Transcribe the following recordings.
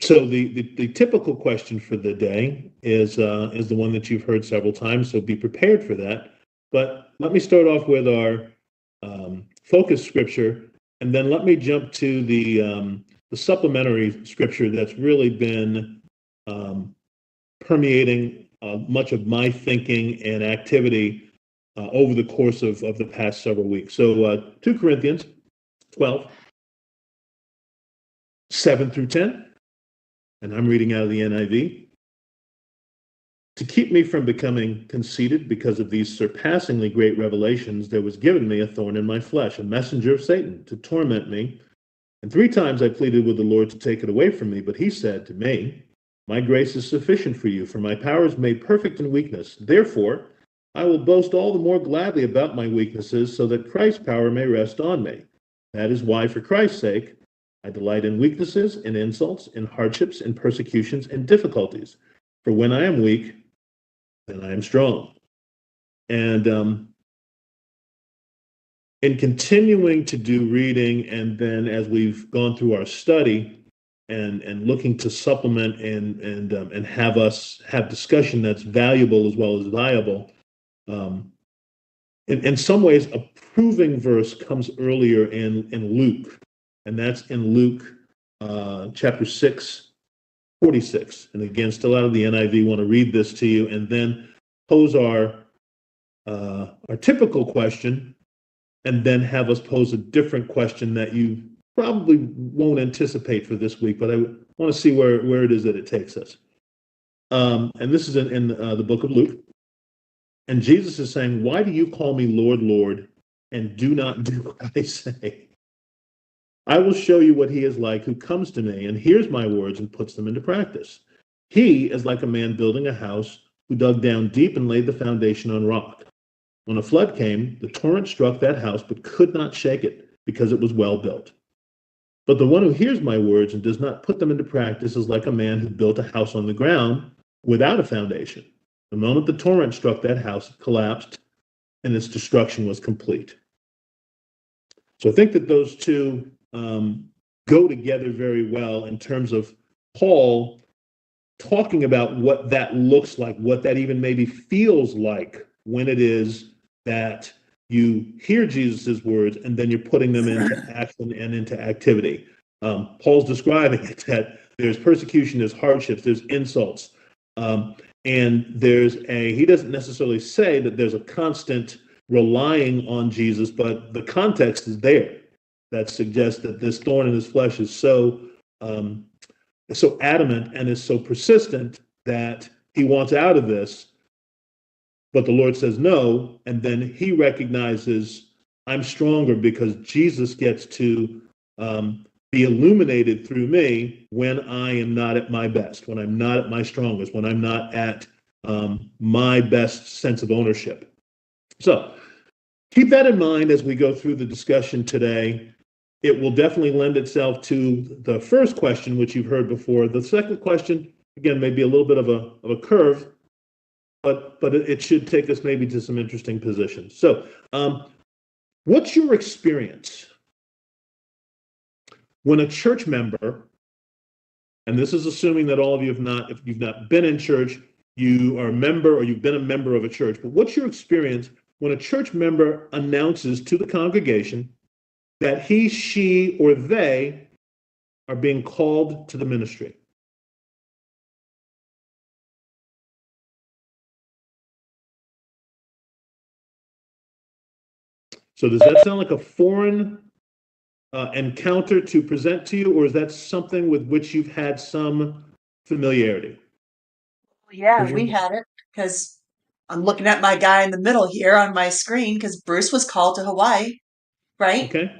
So the typical question for the day is the one that you've heard several times, so be prepared for that. But let me start off with our focus scripture, and then let me jump to the supplementary scripture that's really been um, permeating much of my thinking and activity over the course of the past several weeks. So 2 Corinthians 12, 7 through 10, and I'm reading out of the NIV. To keep me from becoming conceited because of these surpassingly great revelations, there was given me a thorn in my flesh, a messenger of Satan, to torment me. And 3 times I pleaded with the Lord to take it away from me, but he said to me, my grace is sufficient for you, for my power is made perfect in weakness. Therefore, I will boast all the more gladly about my weaknesses, so that Christ's power may rest on me. That is why, for Christ's sake, I delight in weaknesses, in insults, in hardships, in persecutions, and difficulties. For when I am weak, then I am strong. And in continuing to do reading, and then as we've gone through our study and looking to supplement and have us have discussion that's valuable as well as viable, in some ways, a proving verse comes earlier in Luke, and that's in Luke chapter 6, 46. And again, still out of the NIV, want to read this to you and then pose our typical question, and then have us pose a different question that you probably won't anticipate for this week, but I want to see where it is that it takes us. And this is in the book of Luke. And Jesus is saying, why do you call me Lord, Lord, and do not do what I say? I will show you what he is like who comes to me and hears my words and puts them into practice. He is like a man building a house who dug down deep and laid the foundation on rock. When a flood came, the torrent struck that house but could not shake it because it was well built. But the one who hears my words and does not put them into practice is like a man who built a house on the ground without a foundation. The moment the torrent struck that house, it collapsed and its destruction was complete. So I think that those two go together very well in terms of Paul talking about what that looks like, what that even maybe feels like when it is that you hear Jesus's words and then you're putting them into action and into activity. Paul's describing it that there's persecution, there's hardships, there's insults, and he doesn't necessarily say that there's a constant relying on Jesus, but the context is there that suggests that this thorn in his flesh is so adamant and is so persistent that he wants out of this, but the Lord says no, and then he recognizes I'm stronger because Jesus gets to be illuminated through me when I am not at my best, when I'm not at my strongest, when I'm not at my best sense of ownership. So keep that in mind as we go through the discussion today. It will definitely lend itself to the first question, which you've heard before. The second question, again, may be a little bit of a curve, but it should take us maybe to some interesting positions. So what's your experience when a church member, and this is assuming that all of you if you've not been in church, you are a member or you've been a member of a church, but what's your experience when a church member announces to the congregation that he, she, or they are being called to the ministry? So does that sound like a foreign encounter to present to you, or is that something with which you've had some familiarity? Yeah, we had it because I'm looking at my guy in the middle here on my screen because Bruce was called to Hawaii, right? Okay.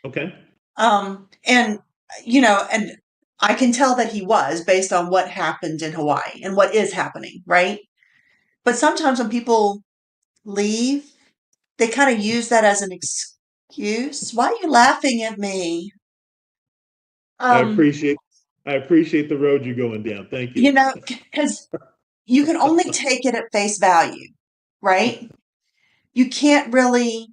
Okay. And and I can tell that he was based on what happened in Hawaii and what is happening, right? But sometimes when people leave, they kind of use that as an excuse. Why are you laughing at me? I Um, appreciate I appreciate the road you're going down. Thank you. because you can only take it at face value, right? You can't really,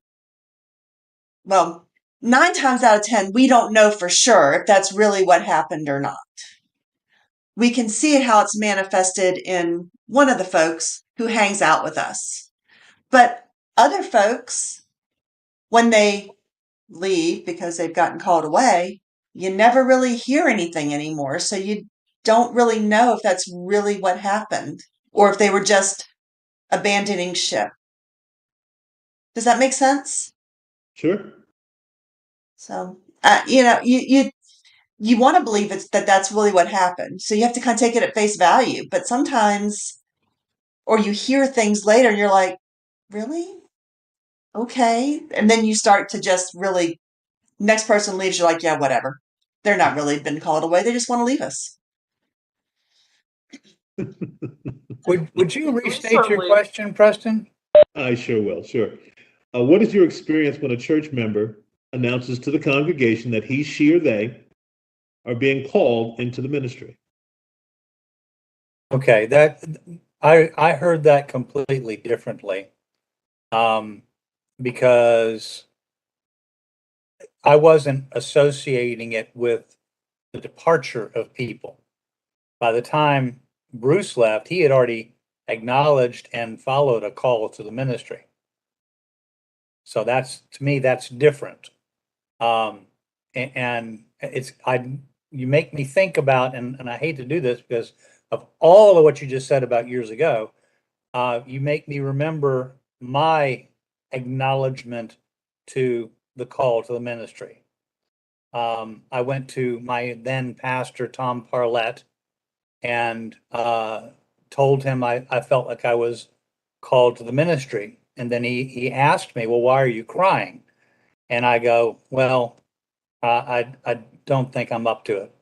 well, 9 times out of 10, we don't know for sure if that's really what happened or not. we can see how it's manifested in one of the folks who hangs out with us. But other folks, when they leave because they've gotten called away, you never really hear anything anymore. So you don't really know if that's really what happened or if they were just abandoning ship. Does that make sense? Sure. So, you want to believe that's really what happened. So you have to kind of take it at face value. But sometimes, or you hear things later and you're like, really? Okay. And then you start to just really, next person leaves, you're like, yeah, whatever. They're not really been called away. They just want to leave us. Would you We restate your certainly, question, Preston? I sure will. Sure. What is your experience when a church member announces to the congregation that he, she, or they are being called into the ministry? Okay, that I heard that completely differently, because I wasn't associating it with the departure of people. By the time Bruce left, he had already acknowledged and followed a call to the ministry. So that's, to me, that's different. And you make me think about, and I hate to do this because of all of what you just said about years ago, you make me remember my acknowledgement to the call to the ministry. I went to my then pastor, Tom Parlett, and told him I felt like I was called to the ministry. And then he asked me, well, why are you crying? And I go, well, I don't think I'm up to it.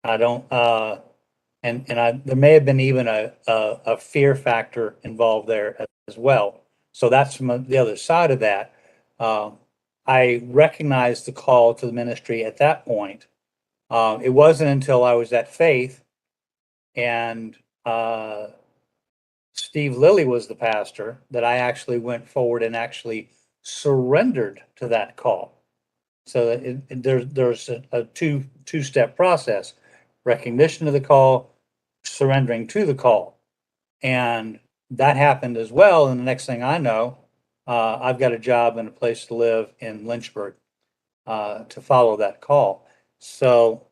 I don't, there may have been even a fear factor involved there as well. So that's from the other side of that. I recognized the call to the ministry at that point. It wasn't until I was at Faith and Steve Lilly was the pastor that I actually went forward and actually surrendered to that call. So there's a two-step process: recognition of the call, surrendering to the call, and that happened as well. And the next thing I know, I've got a job and a place to live in Lynchburg to follow that call. So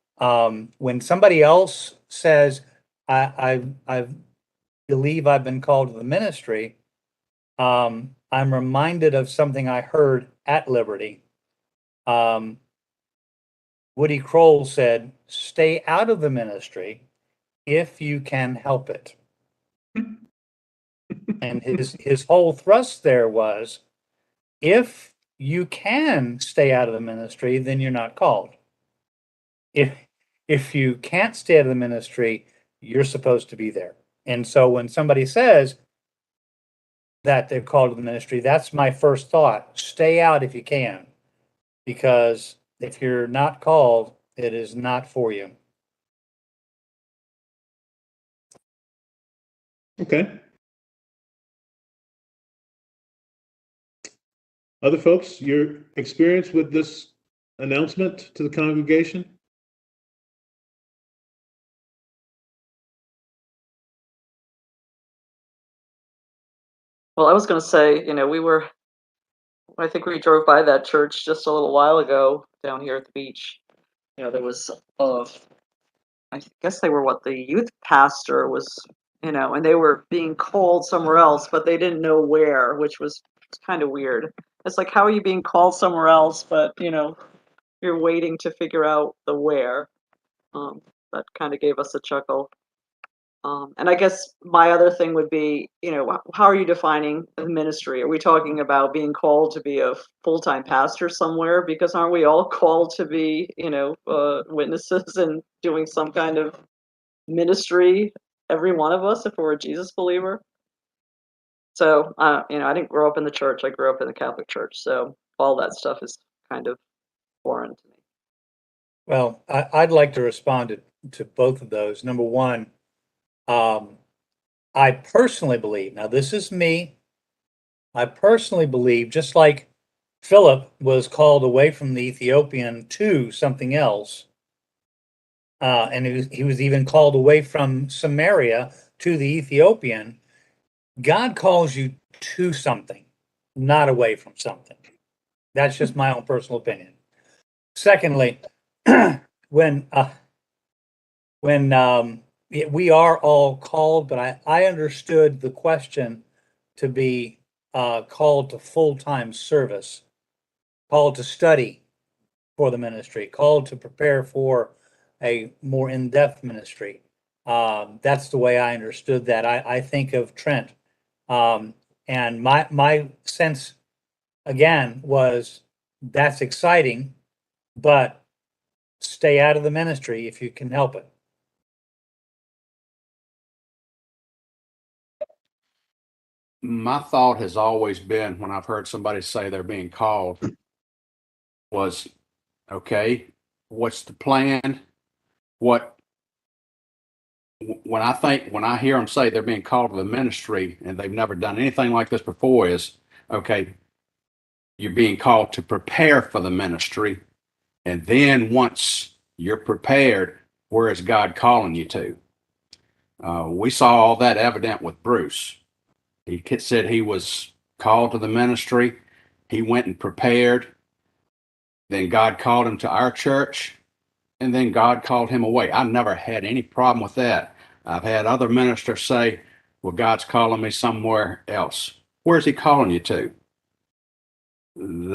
when somebody else says, I believe I've been called to the ministry, I'm reminded of something I heard at Liberty. Woody Kroll said, stay out of the ministry if you can help it. And his whole thrust there was, if you can stay out of the ministry, then you're not called. If you can't stay out of the ministry, you're supposed to be there. And so when somebody says that they're called to the ministry, that's my first thought. Stay out if you can, because if you're not called, it is not for you. Okay. Other folks, your experience with this announcement to the congregation? well, I was going to say, I think we drove by that church just a little while ago down here at the beach. There was, I guess they were what the youth pastor was, and they were being called somewhere else, but they didn't know where, which was kind of weird. It's like, how are you being called somewhere else, but, you're waiting to figure out the where. That kind of gave us a chuckle. And I guess my other thing would be, how are you defining the ministry? Are we talking about being called to be a full-time pastor somewhere? Because aren't we all called to be, witnesses and doing some kind of ministry, every one of us, if we're a Jesus believer? So, I didn't grow up in the church. I grew up in the Catholic Church. So all that stuff is kind of foreign to me. Well, I'd like to respond to both of those. Number one, I personally believe, now this is me, I personally believe, just like Philip was called away from the Ethiopian to something else, and he was even called away from Samaria to the Ethiopian. God calls you to something, not away from something. That's just my own personal opinion. Secondly, when we are all called, but I understood the question to be called to full-time service, called to study for the ministry, called to prepare for a more in-depth ministry. That's the way I understood that. I think of Trent. And my sense again was that's exciting, but stay out of the ministry if you can help it. My thought has always been when I've heard somebody say they're being called was, okay, what's the plan? What, when I hear them say they're being called to the ministry and they've never done anything like this before is, okay, you're being called to prepare for the ministry. And then once you're prepared, where is God calling you to? We saw all that evident with Bruce. He said he was called to the ministry. He went and prepared. Then God called him to our church, and then God called him away. I never had any problem with that. I've had other ministers say, well, God's calling me somewhere else. Where's he calling you to? And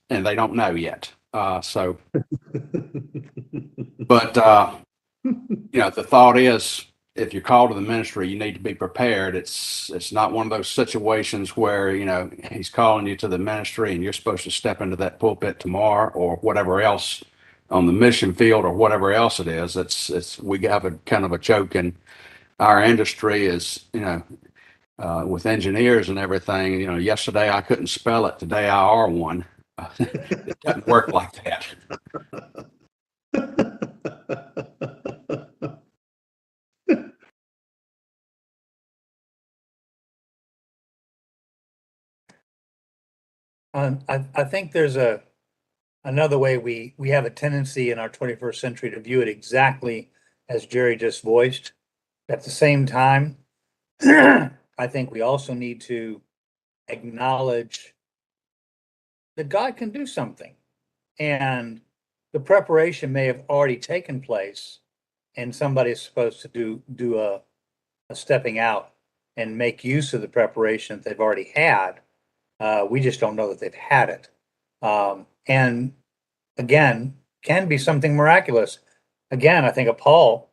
they don't know yet. But the thought is, if you're called to the ministry, you need to be prepared. It's not one of those situations where, he's calling you to the ministry and you're supposed to step into that pulpit tomorrow or whatever else on the mission field or whatever else it is. We have a kind of a joke in our industry is, with engineers and everything, yesterday I couldn't spell it. Today I are one. It doesn't work like that. I think there's another way we have a tendency in our 21st century to view it exactly as Jerry just voiced. At the same time, I think we also need to acknowledge that God can do something. And the preparation may have already taken place, and somebody's supposed to do a stepping out and make use of the preparation that they've already had. We just don't know that they've had it. And again, can be something miraculous. Again, I think of Paul.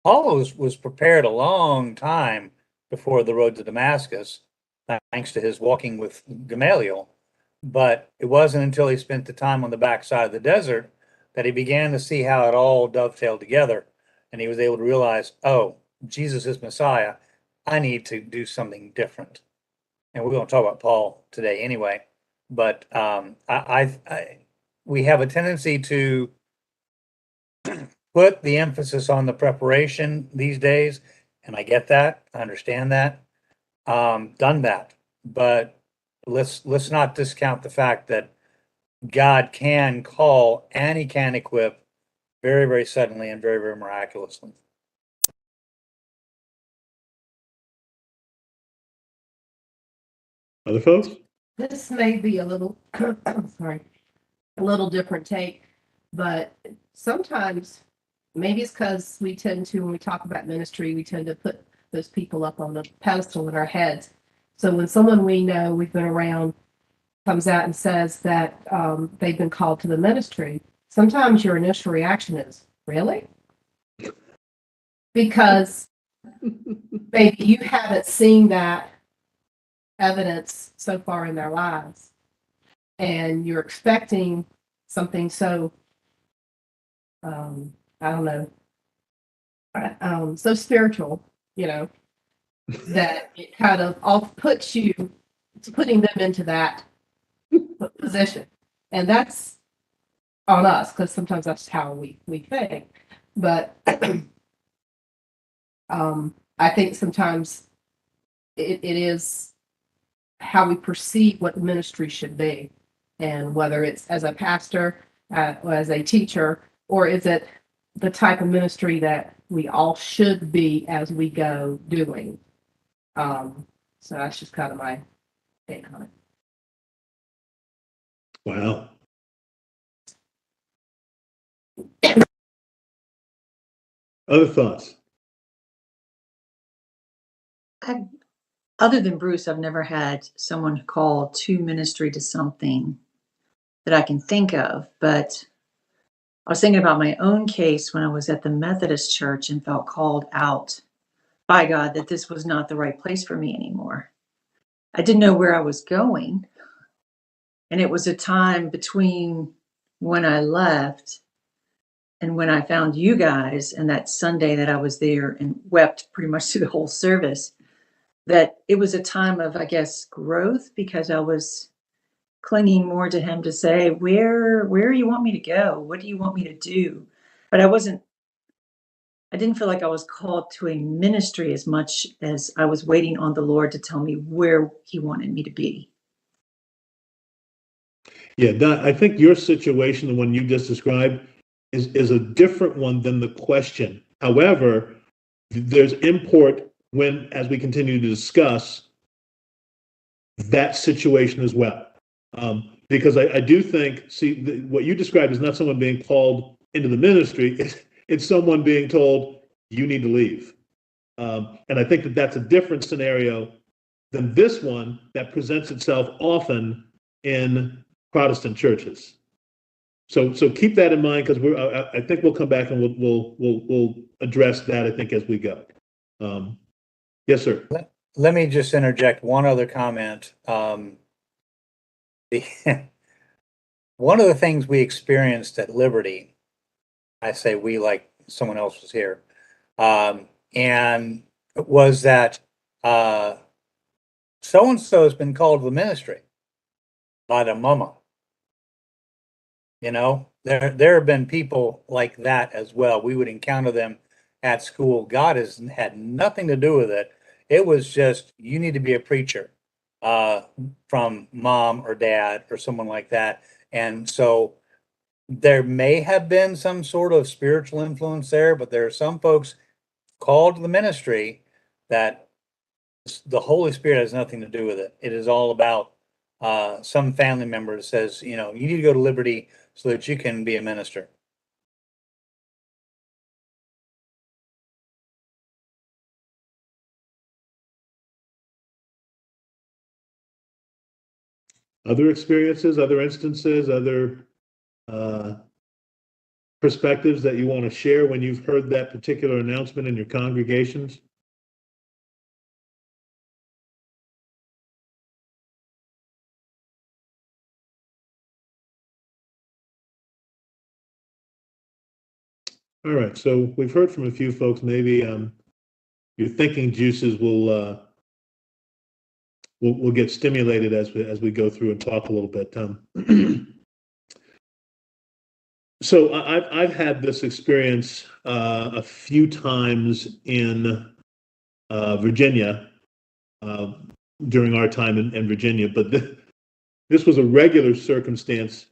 Paul was prepared a long time before the road to Damascus, thanks to his walking with Gamaliel. But it wasn't until he spent the time on the backside of the desert that he began to see how it all dovetailed together. And he was able to realize, oh, Jesus is Messiah. I need to do something different. And we're going to talk about Paul today anyway. But we have a tendency to put the emphasis on the preparation these days, and I get that, I understand that, done that, but let's not discount the fact that God can call and he can equip very, very suddenly and very, very miraculously. Other folks? This may be a little, sorry, a little different take, but sometimes maybe it's because we tend to, when we talk about ministry, we tend to put those people up on the pedestal in our heads. So when someone we know, we've been around, comes out and says that they've been called to the ministry, sometimes your initial reaction is, really? Because maybe you haven't seen that evidence so far in their lives, and you're expecting something so I don't know, so spiritual, that it kind of all puts you to putting them into that position, and that's on us because sometimes that's how we think. But I think sometimes it is how we perceive what the ministry should be, and whether it's as a pastor, or as a teacher, or is it the type of ministry that we all should be as we go doing. So that's just kind of my take on it. Wow. Other thoughts? Other than Bruce, I've never had someone call to ministry to something that I can think of. But I was thinking about my own case when I was at the Methodist church and felt called out by God that this was not the right place for me anymore. I didn't know where I was going. And it was a time between when I left and when I found you guys, and that Sunday that I was there and wept pretty much through the whole service, that it was a time of, I guess, growth, because I was clinging more to him to say, where do you want me to go? What do you want me to do? But I didn't feel like I was called to a ministry as much as I was waiting on the Lord to tell me where he wanted me to be. Yeah, I think your situation, the one you just described, is a different one than the question. However, there's import when, as we continue to discuss, that situation as well. Because I do think, what you described is not someone being called into the ministry, it's someone being told, you need to leave. And I think that that's a different scenario than this one that presents itself often in Protestant churches. So keep that in mind, because I think we'll come back and we'll address that, I think, as we go. Yes, sir. Let me just interject one other comment. One of the things we experienced at Liberty, I say we like someone else was here, and was that so-and-so has been called to the ministry by the mama. You know, there have been people like that as well. We would encounter them at school. God has had nothing to do with it. It was just, you need to be a preacher from mom or dad or someone like that. And so there may have been some sort of spiritual influence there, but there are some folks called to the ministry that the Holy Spirit has nothing to do with it. It is all about some family member that says, you know, you need to go to Liberty so that you can be a minister. Other experiences, other instances, other perspectives that you want to share when you've heard that particular announcement in your congregations? All right, so we've heard from a few folks. Maybe your thinking juices will get stimulated as we go through and talk a little bit. So I've had this experience a few times in Virginia during our time in Virginia, but this was a regular circumstance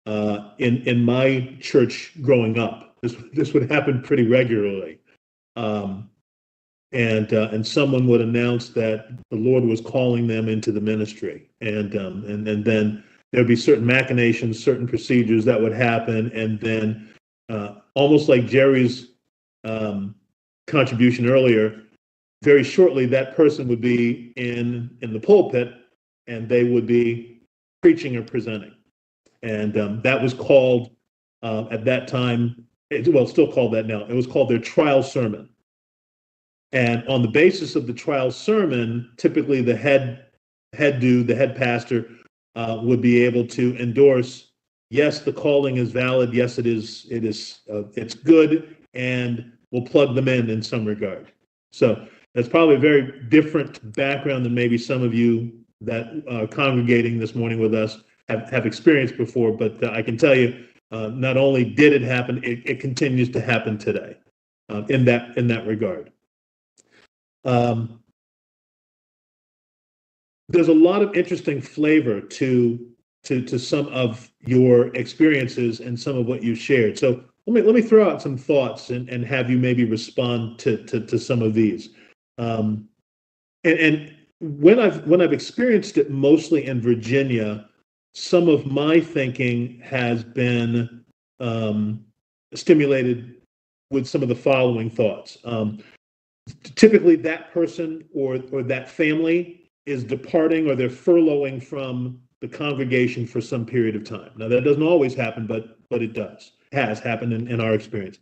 in my church growing up. This would happen pretty regularly, and someone would announce that the Lord was calling them into the ministry, and then there'd be certain machinations, certain procedures that would happen, and then almost like Jerry's contribution earlier, very shortly that person would be in the pulpit, and they would be preaching or presenting, and that was called at that time. Well, still called that now. It was called their trial sermon. And on the basis of the trial sermon, typically the head pastor would be able to endorse, yes, the calling is valid. Yes, it's good, and we'll plug them in some regard. So that's probably a very different background than maybe some of you that are congregating this morning with us have experienced before. But I can tell you, not only did it happen, it continues to happen today in that regard. There's a lot of interesting flavor to some of your experiences and some of what you shared. So let me throw out some thoughts and have you maybe respond to some of these. And when I've experienced it mostly in Virginia, some of my thinking has been stimulated with some of the following thoughts. Typically, that person or that family is departing or they're furloughing from the congregation for some period of time. Now, that doesn't always happen, but it does. Has happened in our experience.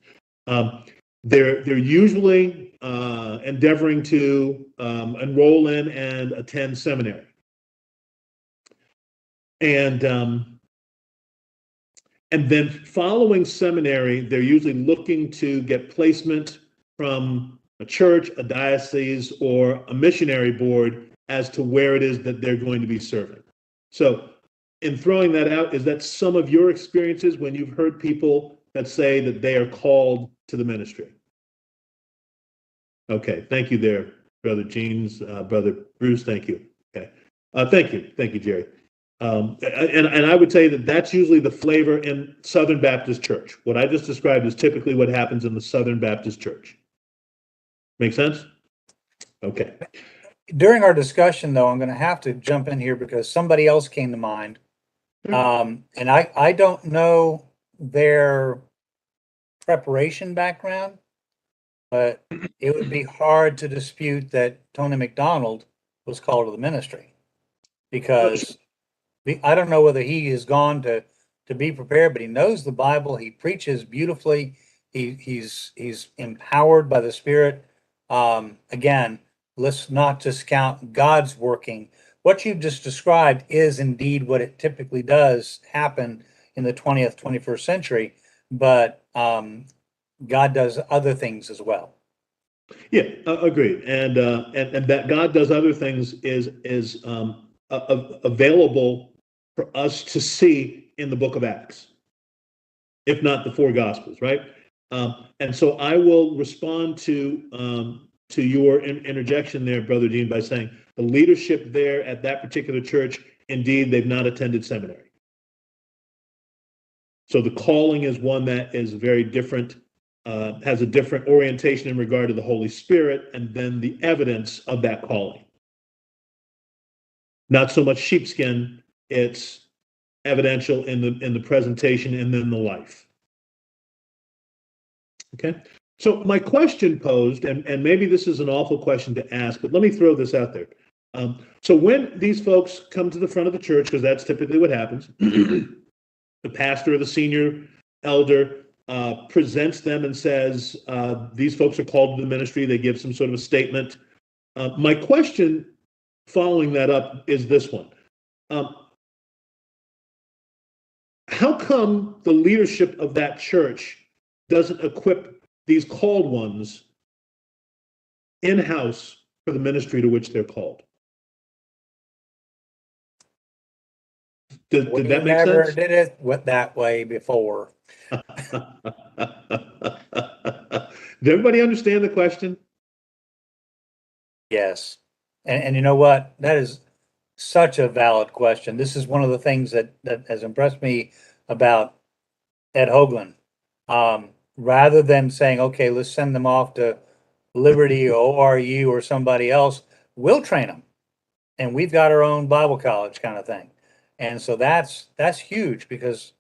They're usually endeavoring to enroll in and attend seminary, and then following seminary, they're usually looking to get placement from a church, a diocese, or a missionary board as to where it is that they're going to be serving. So, in throwing that out, is that some of your experiences when you've heard people that say that they are called to the ministry? Okay, thank you there, Brother Jeans, Brother Bruce, thank you. Okay, thank you, Jerry. And I would say that that's usually the flavor in Southern Baptist Church. What I just described is typically what happens in the Southern Baptist Church. Make sense? Okay. During our discussion, though, I'm going to have to jump in here because somebody else came to mind. And I don't know their preparation background, but it would be hard to dispute that Tony McDonald was called to the ministry because I don't know whether he has gone to be prepared, but he knows the Bible. He preaches beautifully. He's empowered by the Spirit. Again, let's not discount God's working. What you've just described is indeed what it typically does happen in the 20th, 21st century, but God does other things as well. Yeah, agreed. And that God does other things is available for us to see in the book of Acts, if not the four Gospels, right? And so I will respond to your interjection there, Brother Dean, by saying the leadership there at that particular church, indeed, they've not attended seminary. So the calling is one that is very different, has a different orientation in regard to the Holy Spirit, and then the evidence of that calling. Not so much sheepskin, it's evidential in the presentation and then the life. Okay, so my question posed, and maybe this is an awful question to ask, but let me throw this out there. So when these folks come to the front of the church, because that's typically what happens, the pastor or the senior elder presents them and says, these folks are called to the ministry. They give some sort of a statement. My question following that up is this one. How come the leadership of that church doesn't equip these called ones in-house for the ministry to which they're called? Did that make sense? We never did it that way before. Did everybody understand the question? Yes. And you know what? That is such a valid question. This is one of the things that has impressed me about Ed Hoagland. Rather than saying, okay, let's send them off to Liberty or ORU or somebody else, we'll train them. And we've got our own Bible college kind of thing. And so that's huge because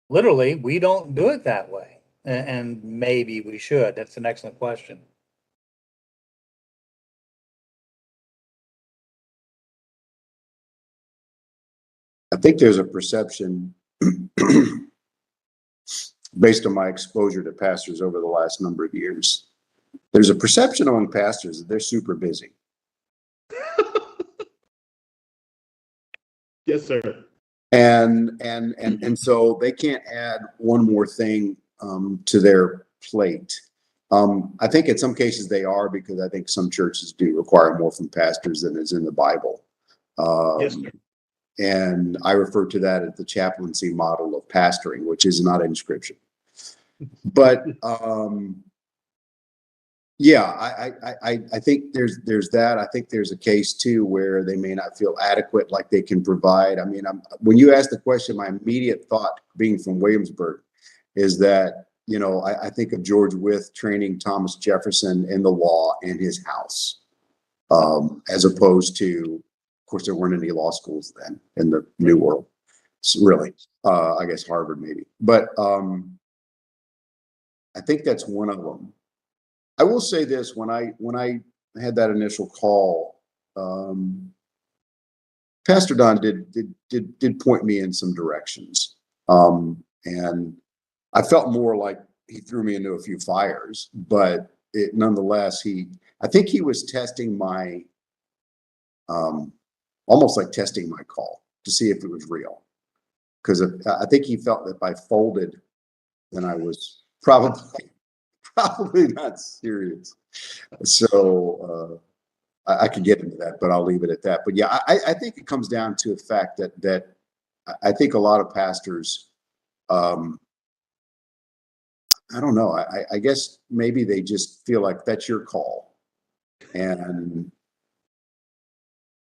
literally we don't do it that way. And maybe we should. That's an excellent question. I think there's a perception based on my exposure to pastors over the last number of years. There's a perception among pastors that they're super busy. Yes, sir. And so they can't add one more thing to their plate. I think in some cases they are, because I think some churches do require more from pastors than is in the Bible. Yes, sir. And I refer to that as the chaplaincy model of pastoring, which is not in Scripture. But yeah, I think there's that. I think there's a case too where they may not feel adequate, like they can provide. I mean, when you ask the question, my immediate thought, being from Williamsburg, is that, you know, I think of George Wythe training Thomas Jefferson in the law in his house, as opposed to, of course, there weren't any law schools then in the New World. So really, I guess Harvard maybe, but I think that's one of them. I will say this: when I had that initial call, Pastor Don did point me in some directions, and I felt more like he threw me into a few fires, but nonetheless, I think he was testing my, almost like testing my call to see if it was real. Because I think he felt that if I folded, then I was probably not serious. So I could get into that, but I'll leave it at that. But yeah, I think it comes down to the fact that I think a lot of pastors, I don't know. I guess maybe they just feel like that's your call, and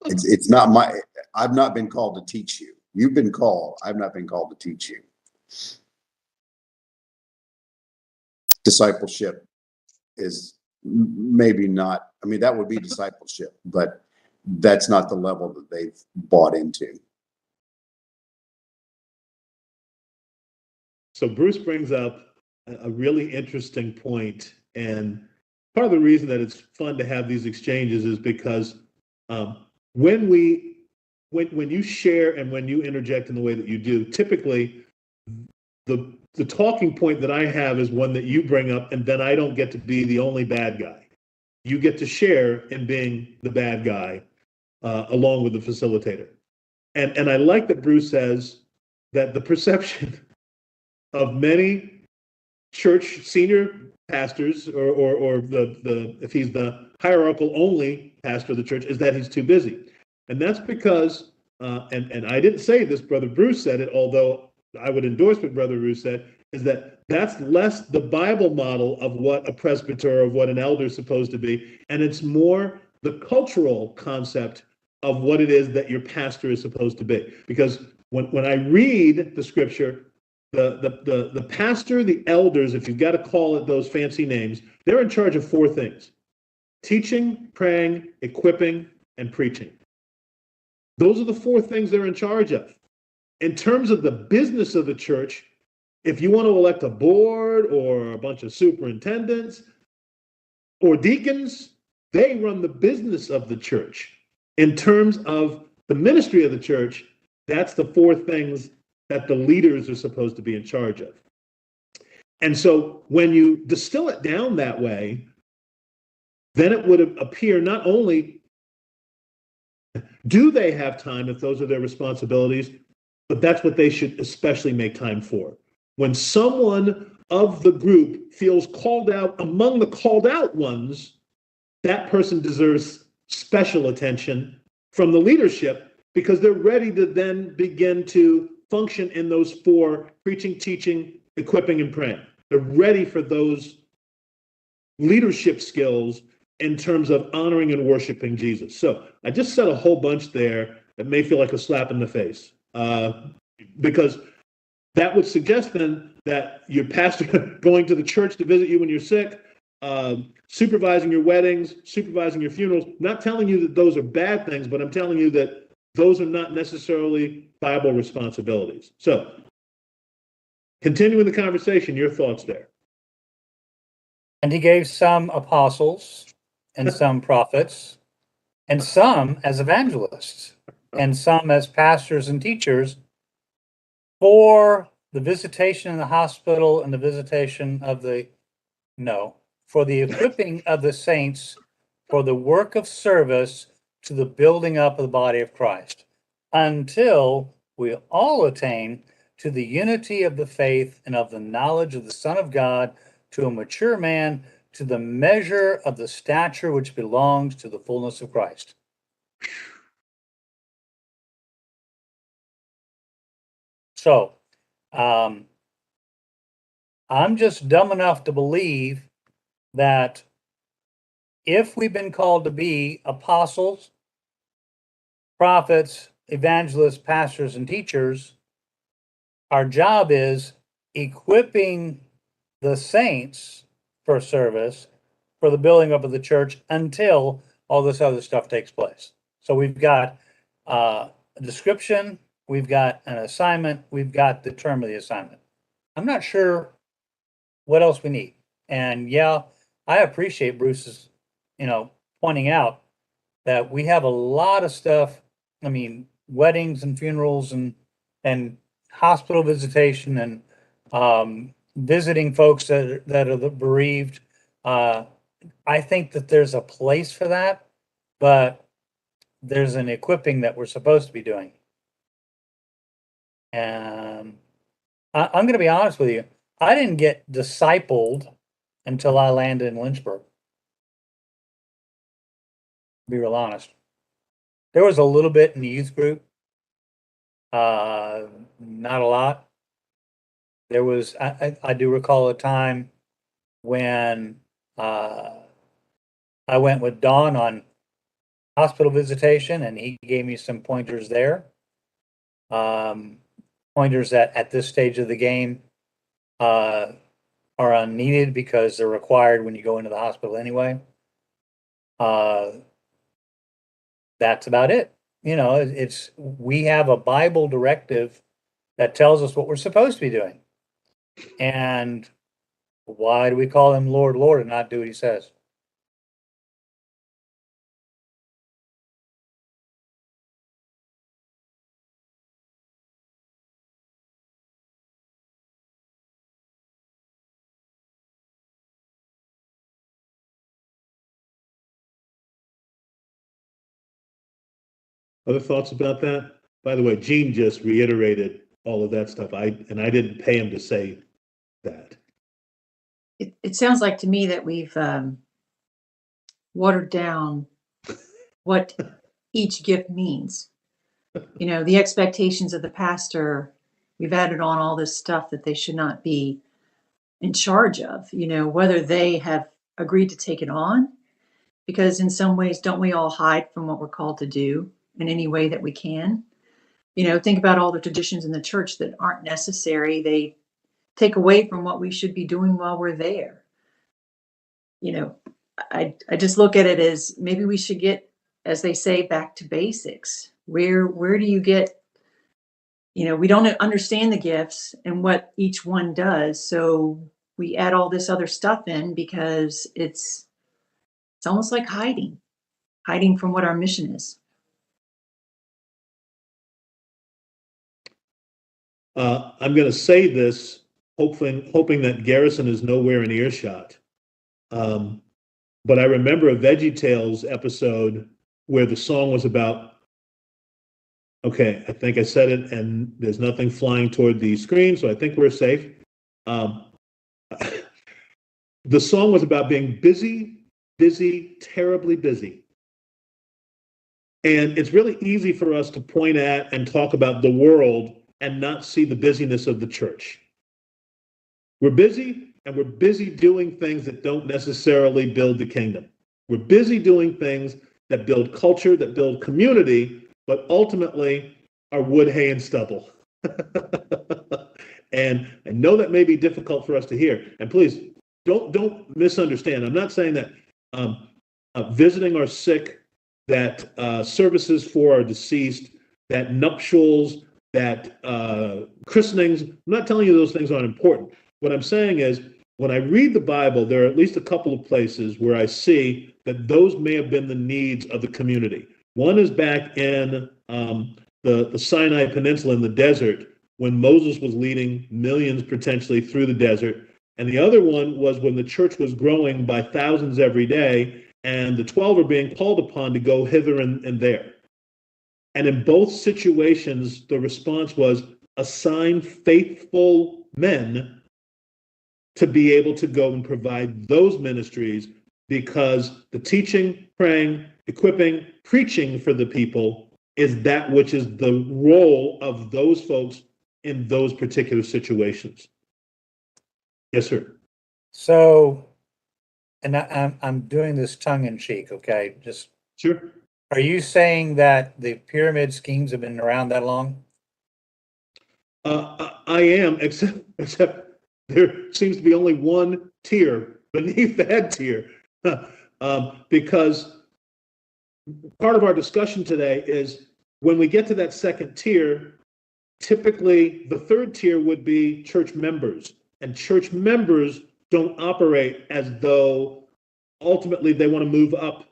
it's not my. I've not been called to teach you. You've been called. I've not been called to teach you. Discipleship is maybe not. I mean, that would be discipleship, but that's not the level that they've bought into. So Bruce brings up a really interesting point, and part of the reason that it's fun to have these exchanges is because when you share and when you interject in the way that you do, typically the talking point that I have is one that you bring up, and then I don't get to be the only bad guy. You get to share in being the bad guy along with the facilitator. And I like that Bruce says that the perception of many church senior pastors or the if he's the hierarchical only pastor of the church is that he's too busy. And that's because and I didn't say this, Brother Bruce said it, although I would endorse what Brother Bruce said, is that's less the Bible model of what a presbyter or of what an elder is supposed to be, and it's more the cultural concept of what it is that your pastor is supposed to be. Because when I read the scripture, the pastor, the elders, if you've got to call it those fancy names, they're in charge of four things: teaching, praying, equipping, and preaching. Those are the four things they're in charge of. In terms of the business of the church, if you want to elect a board or a bunch of superintendents or deacons, they run the business of the church. In terms of the ministry of the church, that's the four things that the leaders are supposed to be in charge of. And so when you distill it down that way, then it would appear not only do they have time if those are their responsibilities, but that's what they should especially make time for. When someone of the group feels called out among the called out ones, that person deserves special attention from the leadership because they're ready to then begin to function in those four: preaching, teaching, equipping, and praying. They're ready for those leadership skills in terms of honoring and worshiping Jesus. So I just said a whole bunch there that may feel like a slap in the face, because that would suggest then that your pastor going to the church to visit you when you're sick, supervising your weddings, supervising your funerals, not telling you that those are bad things, but I'm telling you that those are not necessarily Bible responsibilities. So continuing the conversation, your thoughts there. And he gave some apostles and some prophets and some as evangelists and some as pastors and teachers for the visitation in the hospital and the visitation of for the equipping of the saints for the work of service to the building up of the body of Christ, until we all attain to the unity of the faith and of the knowledge of the Son of God, to a mature man, to the measure of the stature which belongs to the fullness of Christ. So, I'm just dumb enough to believe that if we've been called to be apostles, prophets, evangelists, pastors, and teachers, our job is equipping the saints for service for the building up of the church until all this other stuff takes place. So we've got a description, we've got an assignment, we've got the term of the assignment. I'm not sure what else we need. And yeah, I appreciate Bruce's, pointing out that we have a lot of stuff. I mean, weddings and funerals and hospital visitation and visiting folks that are the bereaved. I think that there's a place for that, but there's an equipping that we're supposed to be doing. And I'm going to be honest with you. I didn't get discipled until I landed in Lynchburg. To be real honest. There was a little bit in the youth group. Not a lot. There was, I do recall a time when I went with Don on hospital visitation, and he gave me some pointers there. Pointers that at this stage of the game are unneeded because they're required when you go into the hospital anyway. That's about it. We have a Bible directive that tells us what we're supposed to be doing. And why do we call him Lord, Lord, and not do what he says? Other thoughts about that? By the way, Gene just reiterated all of that stuff. I didn't pay him to say that. It sounds like to me that we've watered down what each gift means. The expectations of the pastor, we've added on all this stuff that they should not be in charge of, whether they have agreed to take it on. Because in some ways, don't we all hide from what we're called to do in any way that we can? Think about all the traditions in the church that aren't necessary. They take away from what we should be doing while we're there. I just look at it as maybe we should get, as they say, back to basics. Where do you get, we don't understand the gifts and what each one does. So we add all this other stuff in because it's almost like hiding from what our mission is. I'm going to say this, hoping that Garrison is nowhere in earshot. But I remember a VeggieTales episode where the song was about, okay, I think I said it, and there's nothing flying toward the screen, so I think we're safe. The song was about being busy, terribly busy. And it's really easy for us to point at and talk about the world and not see the busyness of the church. We're busy, and we're busy doing things that don't necessarily build the kingdom. We're busy doing things that build culture, that build community, but ultimately are wood, hay, and stubble. And I know that may be difficult for us to hear. And please, don't misunderstand. I'm not saying that visiting our sick, that services for our deceased, that nuptials, that christenings. I'm not telling you those things aren't important. What I'm saying is, when I read the Bible, there are at least a couple of places where I see that those may have been the needs of the community. One is back in the Sinai Peninsula in the desert, when Moses was leading millions potentially through the desert. And the other one was when the church was growing by thousands every day, and the 12 are being called upon to go hither and there. And in both situations, the response was assign faithful men to be able to go and provide those ministries, because the teaching, praying, equipping, preaching for the people is that which is the role of those folks in those particular situations. Yes, sir. So, and I'm doing this tongue in cheek, okay? Just Sure. Are you saying that the pyramid schemes have been around that long? I am, except There seems to be only one tier beneath that tier. Because part of our discussion today is when we get to that second tier, typically the third tier would be church members, and church members don't operate as though ultimately they want to move up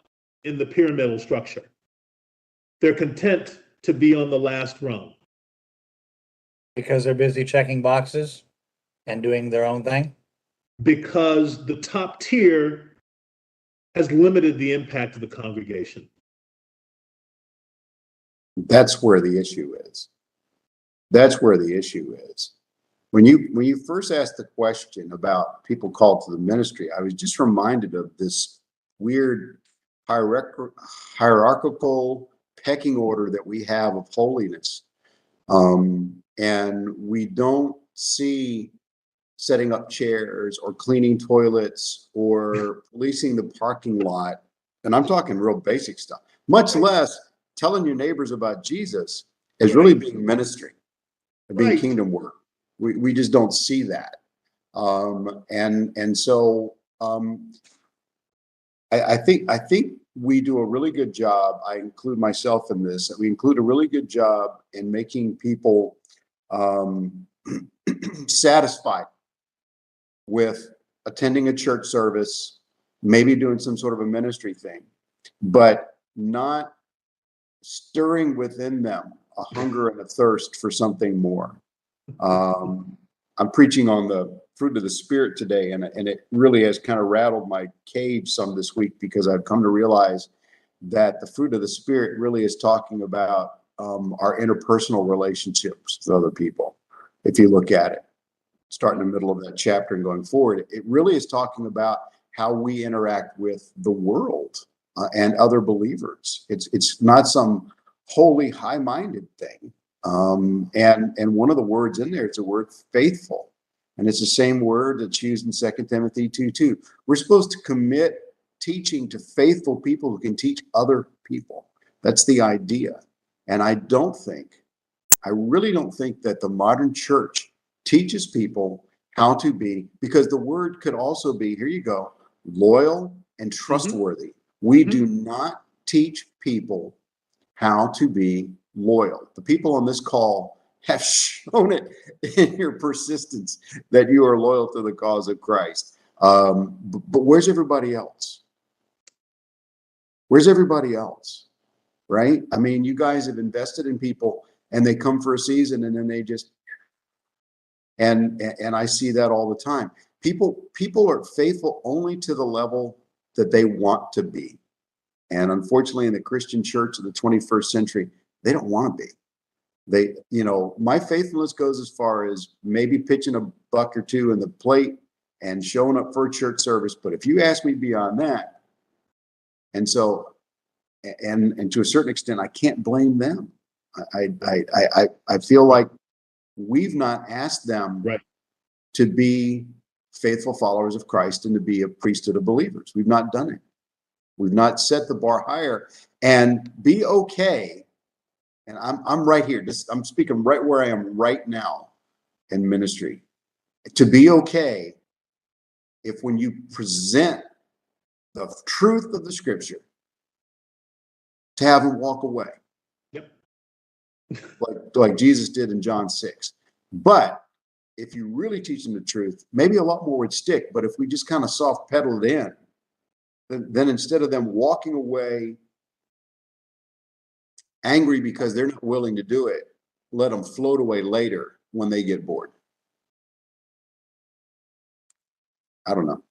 in the pyramidal structure. They're content to be on the last rung. Because they're busy checking boxes and doing their own thing? Because the top tier has limited the impact of the congregation. That's where the issue is. That's where the issue is. When you first asked the question about people called to the ministry, I was just reminded of this weird hierarchical pecking order that we have of holiness. And we don't see setting up chairs or cleaning toilets or policing the parking lot. And I'm talking real basic stuff, much less telling your neighbors about Jesus as really being ministry, being kingdom work. We just don't see that. I think we do a really good job. I include myself in this. We include a really good job in making people satisfied with attending a church service, maybe doing some sort of a ministry thing, but not stirring within them a hunger and a thirst for something more. I'm preaching on the fruit of the Spirit today, and it really has kind of rattled my cage some this week, because I've come to realize that the fruit of the Spirit really is talking about our interpersonal relationships with other people. If you look at it, starting in the middle of that chapter and going forward, it really is talking about how we interact with the world and other believers. It's not some holy, high-minded thing. And one of the words in there is the word faithful. And it's the same word that's used in 2 Timothy 2:2. We're supposed to commit teaching to faithful people who can teach other people. That's the idea. And I really don't think that the modern church teaches people how to be, because the word could also be, here you go, loyal and trustworthy. We do not teach people how to be loyal. The people on this call have shown it in your persistence that you are loyal to the cause of Christ. But where's everybody else? Where's everybody else? Right? I mean, you guys have invested in people and they come for a season and then they just, and I see that all the time. People are faithful only to the level that they want to be. And unfortunately, in the Christian church of the 21st century, they don't want to be. My faithfulness goes as far as maybe pitching a buck or two in the plate and showing up for a church service. But if you ask me beyond that, and so, and to a certain extent, I can't blame them. I feel like we've not asked them to be faithful followers of Christ and to be a priesthood of believers. We've not done it. We've not set the bar higher. And be okay. And I'm right here. I'm speaking right where I am right now in ministry. To be okay if when you present the truth of the scripture, to have them walk away. Yep. like Jesus did in John 6. But if you really teach them the truth, maybe a lot more would stick. But if we just kind of soft pedal it in, then instead of them walking away angry because they're not willing to do it, let them float away later when they get bored. I don't know.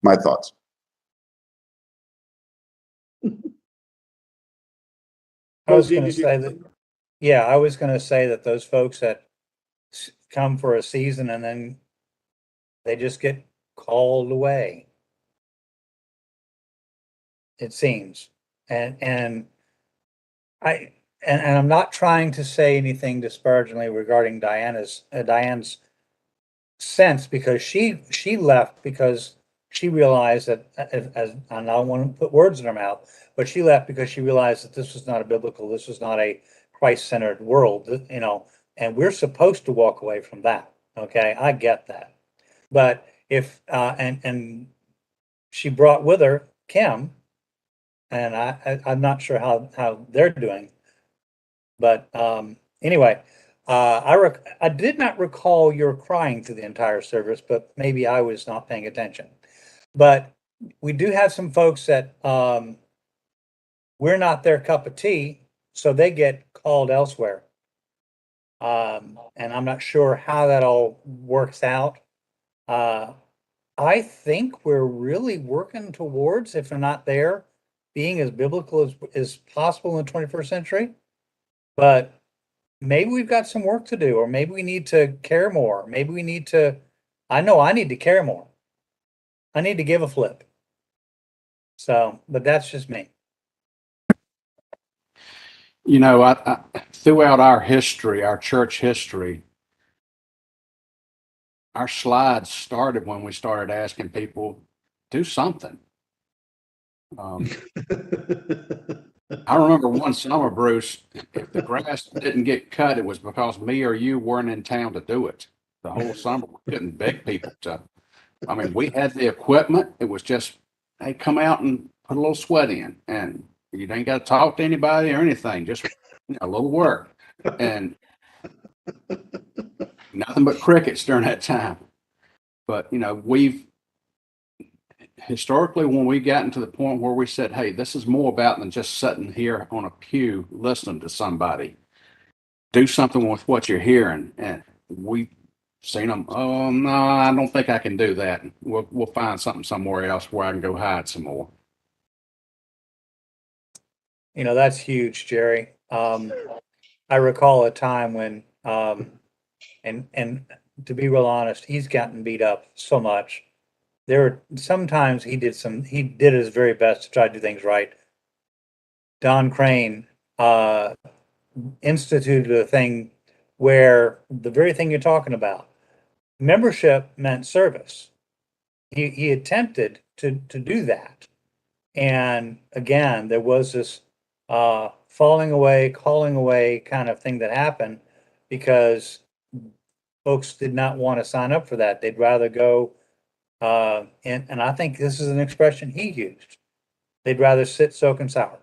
My thoughts. I was going to say that, yeah, I was going to say that those folks that come for a season and then they just get called away, it seems. And I'm not trying to say anything disparagingly regarding Diane's sense, because she left because she realized that, as I don't want to put words in her mouth, but she left because she realized that this was not a biblical, this was not a Christ-centered world, and we're supposed to walk away from that. Okay, I get that. But if, and she brought with her Kim, and I'm not sure how they're doing. But anyway, I did not recall your crying through the entire service, but maybe I was not paying attention. But we do have some folks that we're not their cup of tea, so they get called elsewhere. And I'm not sure how that all works out. I think we're really working towards, if they're not there, being as biblical as possible in the 21st century. But maybe we've got some work to do, or maybe we need to care more. Maybe we need to, I know I need to care more. I need to give a flip. So, but that's just me. You know, I throughout our history, our church history, our slides started when we started asking people, do something. I remember one summer, Bruce, if the grass didn't get cut, it was because me or you weren't in town to do it. The whole summer, we couldn't beg people to. I mean, we had the equipment. It was just, hey, come out and put a little sweat in, and you ain't got to talk to anybody or anything. Just a little work, and nothing but crickets during that time. But we've historically, when we gotten to the point where we said, hey, this is more about than just sitting here on a pew listening to somebody. Do something with what you're hearing. And we've seen them, oh, no, I don't think I can do that. We'll find something somewhere else where I can go hide some more. That's huge, Jerry. I recall a time when, and to be real honest, he's gotten beat up so much. Sometimes he did his very best to try to do things right. Don Crane instituted a thing where the very thing you're talking about, membership meant service. He attempted to do that. And again, there was this falling away, calling away kind of thing that happened because folks did not want to sign up for that. They'd rather go, and I think this is an expression he used. They'd rather sit, soak, and sour.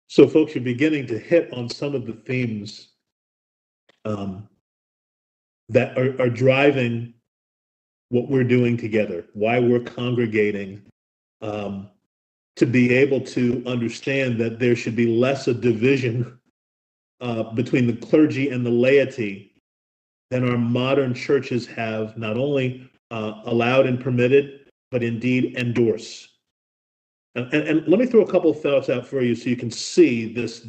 So, folks, you're beginning to hit on some of the themes that are driving what we're doing together, why we're congregating, to be able to understand that there should be less a division between the clergy and the laity than our modern churches have not only allowed and permitted, but indeed endorse. And let me throw a couple of thoughts out for you so you can see this.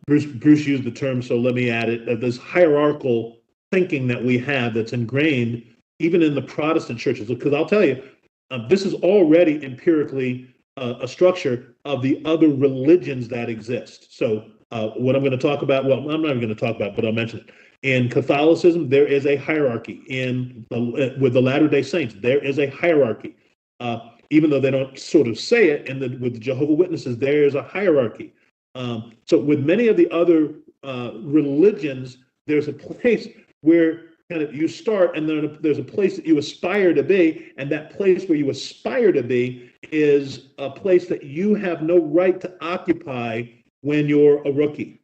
Bruce used the term, so let me add it. This hierarchical thinking that we have that's ingrained even in the Protestant churches. Because I'll tell you, this is already empirically a structure of the other religions that exist. So what I'm going to talk about, well, I'm not even going to talk about, but I'll mention it. In Catholicism, there is a hierarchy. With the Latter-day Saints, there is a hierarchy. Even though they don't sort of say it, and with the Jehovah's Witnesses, there is a hierarchy. So with many of the other religions, there's a place where kind of you start, and then there's a place that you aspire to be, and that place where you aspire to be is a place that you have no right to occupy when you're a rookie.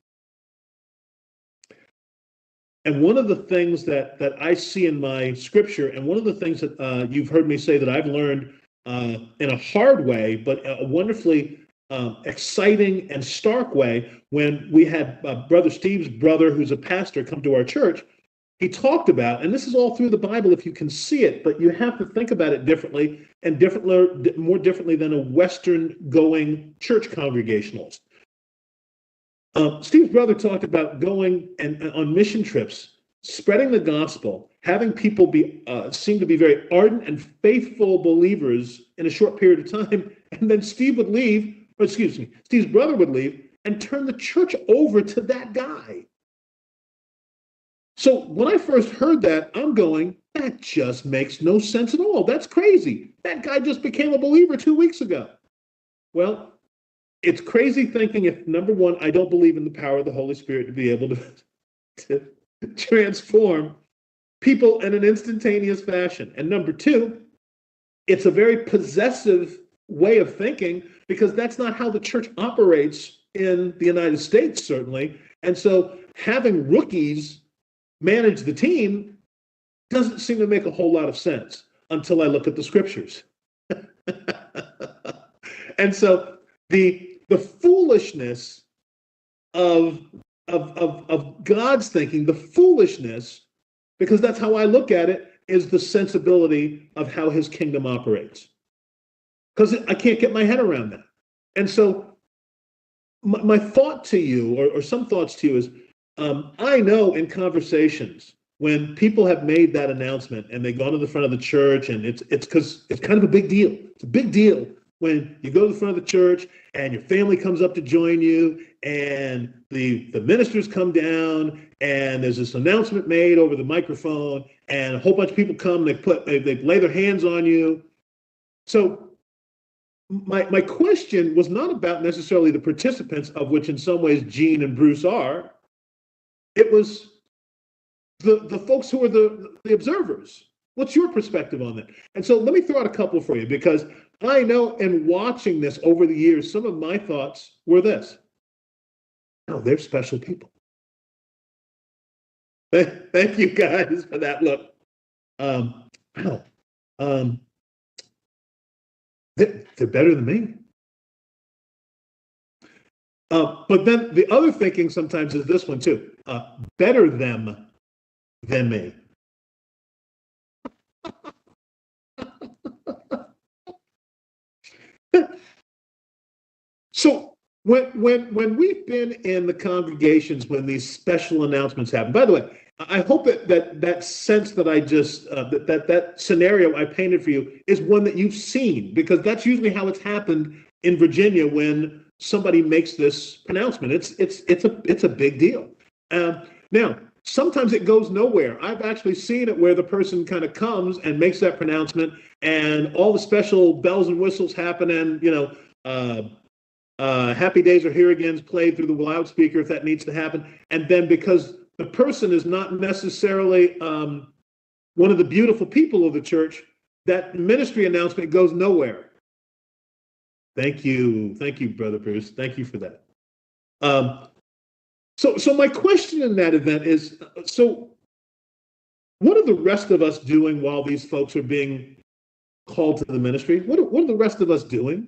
And one of the things that I see in my scripture, and one of the things that you've heard me say that I've learned in a hard way, but a wonderfully exciting and stark way, when we had Brother Steve's brother, who's a pastor, come to our church, he talked about, and this is all through the Bible if you can see it, but you have to think about it differently, and more differently than a Western-going church congregationalist. Steve's brother talked about going and on mission trips, spreading the gospel, having people seem to be very ardent and faithful believers in a short period of time, and then Steve's brother would leave and turn the church over to that guy. So when I first heard that, I'm going, that just makes no sense at all. That's crazy. That guy just became a believer 2 weeks ago. Well, it's crazy thinking if, number one, I don't believe in the power of the Holy Spirit to be able to transform people in an instantaneous fashion. And number two, it's a very possessive way of thinking because that's not how the church operates in the United States, certainly. And so having rookies manage the team doesn't seem to make a whole lot of sense until I look at the scriptures. And so the foolishness of God's thinking, the foolishness, because that's how I look at it, is the sensibility of how his kingdom operates. Because I can't get my head around that. And so my thought to you, or some thoughts to you, is I know in conversations when people have made that announcement and they go to the front of the church, and it's because it's kind of a big deal. It's a big deal when you go to the front of the church and your family comes up to join you, and the ministers come down, and there's this announcement made over the microphone, and a whole bunch of people come, they lay their hands on you. So my question was not about necessarily the participants, of which in some ways Gene and Bruce are. It was the folks who are the observers. What's your perspective on that? And so let me throw out a couple for you, because I know in watching this over the years, some of my thoughts were this. Oh, they're special people. Thank you guys for that look. Wow. They're better than me. But then the other thinking sometimes is this one too. Better them than me. So when we've been in the congregations when these special announcements happen, by the way, I hope that sense that I just that scenario I painted for you is one that you've seen, because that's usually how it's happened in Virginia when somebody makes this pronouncement. It's a big deal. Now, sometimes it goes nowhere. I've actually seen it where the person kind of comes and makes that pronouncement, and all the special bells and whistles happen, and Happy Days Are Here Again's played through the loudspeaker if that needs to happen. And then because the person is not necessarily one of the beautiful people of the church, that ministry announcement goes nowhere. Thank you, Brother Bruce. Thank you for that. So my question in that event is, so what are the rest of us doing while these folks are being called to the ministry? What are the rest of us doing?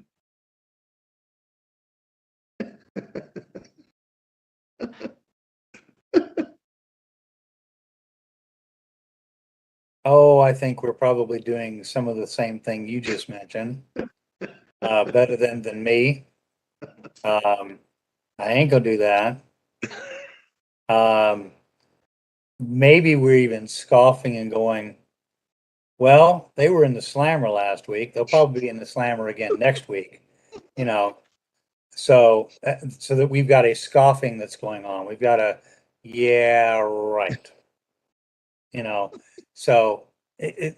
Oh, I think we're probably doing some of the same thing you just mentioned. Better than me. I ain't gonna do that. Maybe we're even scoffing and going, well, they were in the slammer last week. They'll probably be in the slammer again next week. So that we've got a scoffing that's going on. We've got a, yeah, right. So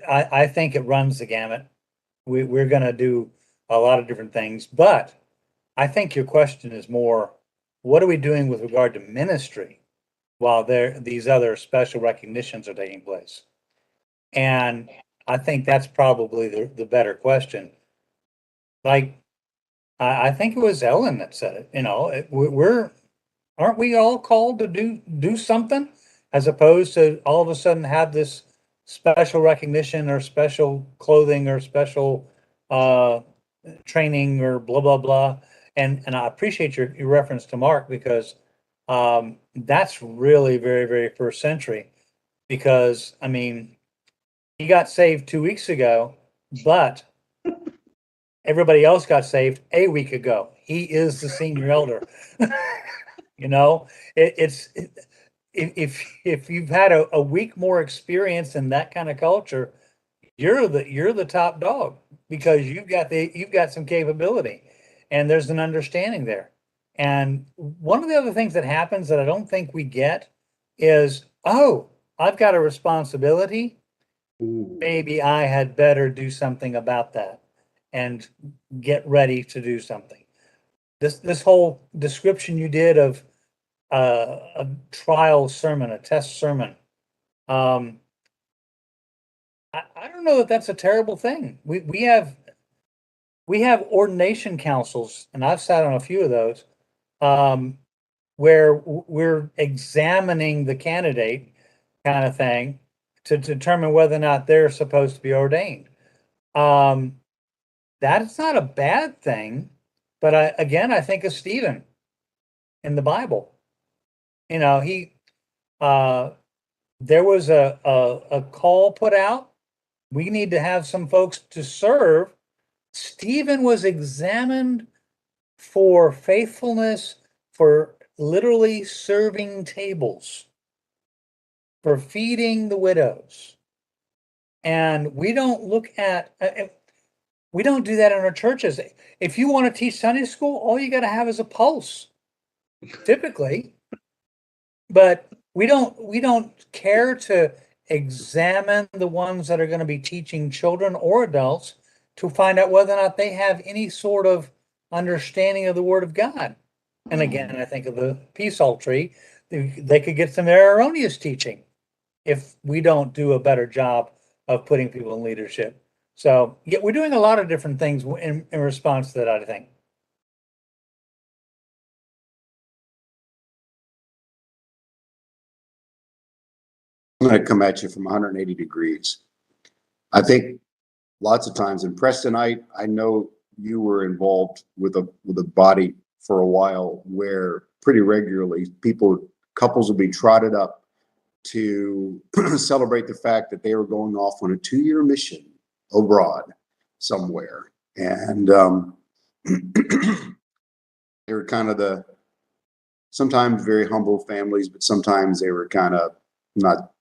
I think it runs the gamut. We're going to do a lot of different things, but I think your question is more, what are we doing with regard to ministry while these other special recognitions are taking place? And I think that's probably the better question. Like, I think it was Ellen that said it, aren't we all called to do something, as opposed to all of a sudden have this special recognition or special clothing or special training or blah blah blah. And I appreciate your reference to Mark, because that's really very, very first century, because I mean, he got saved 2 weeks ago, but everybody else got saved a week ago. He is the senior elder. If you've had a week more experience in that kind of culture, you're the top dog, because you've got some capability, and there's an understanding there. And one of the other things that happens that I don't think we get is, oh, I've got a responsibility. Ooh. Maybe I had better do something about that. and get ready to do something. This whole description you did of a trial sermon, a test sermon, I don't know that that's a terrible thing. We have ordination councils, and I've sat on a few of those, where we're examining the candidate kind of thing to determine whether or not they're supposed to be ordained. That's not a bad thing, but I think of Stephen in the Bible. You know, there was a call put out. We need to have some folks to serve. Stephen was examined for faithfulness, for literally serving tables, for feeding the widows. And we don't look at, we don't do that in our churches. If you want to teach Sunday school, all you got to have is a pulse, typically. But we don't care to examine the ones that are going to be teaching children or adults to find out whether or not they have any sort of understanding of the Word of God. And again, I think of the peace tree. They could get some erroneous teaching if we don't do a better job of putting people in leadership. So yeah, we're doing a lot of different things in response to that, I think. I'm going to come at you from 180 degrees. I think lots of times, and Preston, I know you were involved with a body for a while where pretty regularly couples would be trotted up to celebrate the fact that they were going off on a 2-year mission abroad somewhere. And they were kind of sometimes very humble families, but sometimes they were kind of not,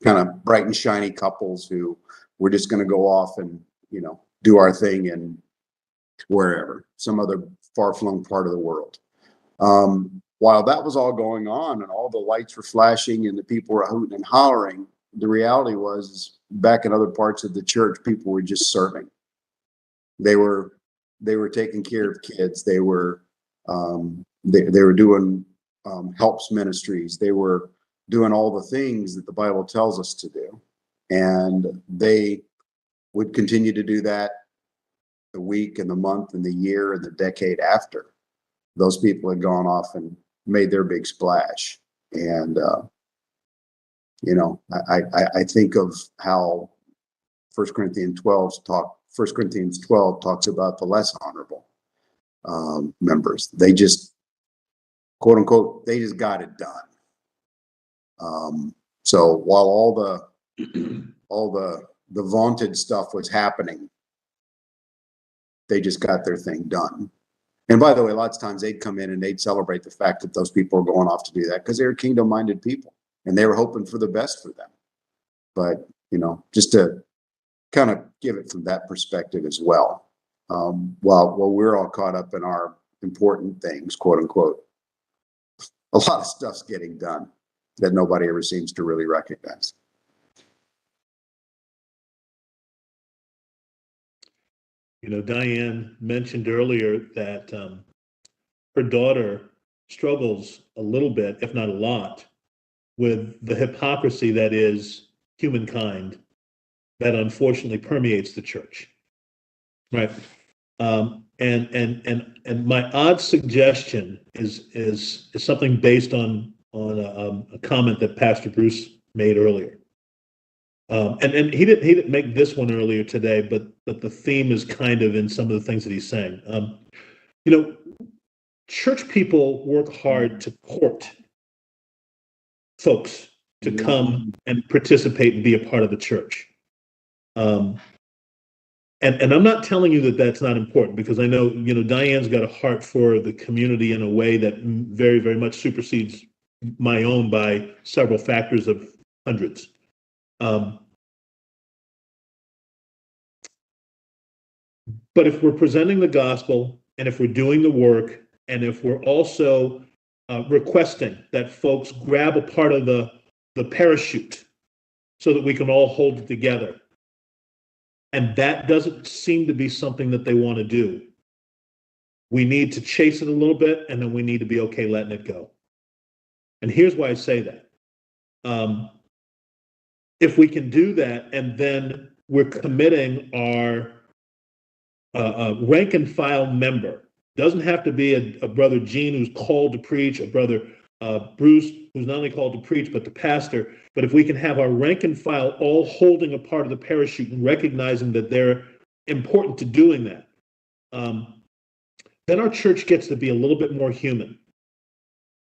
kind of bright and shiny couples who were just going to go off and, do our thing in wherever, some other far-flung part of the world. While that was all going on and all the lights were flashing and the people were hooting and hollering, the reality was back in other parts of the church, people were just serving. They were taking care of kids. They were doing helps ministries. They were doing all the things that the Bible tells us to do. And they would continue to do that the week and the month and the year and the decade after those people had gone off and made their big splash. And, I think of how 1 Corinthians 12 talks about the less honorable members. They just, quote unquote, they just got it done. So while all the vaunted stuff was happening, they just got their thing done. And by the way, lots of times they'd come in and they'd celebrate the fact that those people are going off to do that because they were kingdom-minded people and they were hoping for the best for them. But, just to kind of give it from that perspective as well. While we're all caught up in our important things, quote unquote, a lot of stuff's getting done that nobody ever seems to really recognize. Diane mentioned earlier that her daughter struggles a little bit, if not a lot, with the hypocrisy that is humankind that unfortunately permeates the church, right? And my odd suggestion is something based on a comment that Pastor Bruce made earlier. And he didn't make this one earlier today, but the theme is kind of in some of the things that he's saying. Church people work hard to court folks to come and participate and be a part of the church. And I'm not telling you that that's not important, because I know, Diane's got a heart for the community in a way that very, very much supersedes my own by several factors of hundreds. But if we're presenting the gospel, and if we're doing the work, and if we're also requesting that folks grab a part of the parachute so that we can all hold it together, And that doesn't seem to be something that they want to do. We need to chase it a little bit, and then we need to be okay letting it go. And here's why I say that. If we can do that, and then we're committing our rank and file member, doesn't have to be a brother Gene who's called to preach, a brother Bruce who's not only called to preach, but the pastor. But if we can have our rank and file all holding a part of the parachute and recognizing that they're important to doing that, then our church gets to be a little bit more human.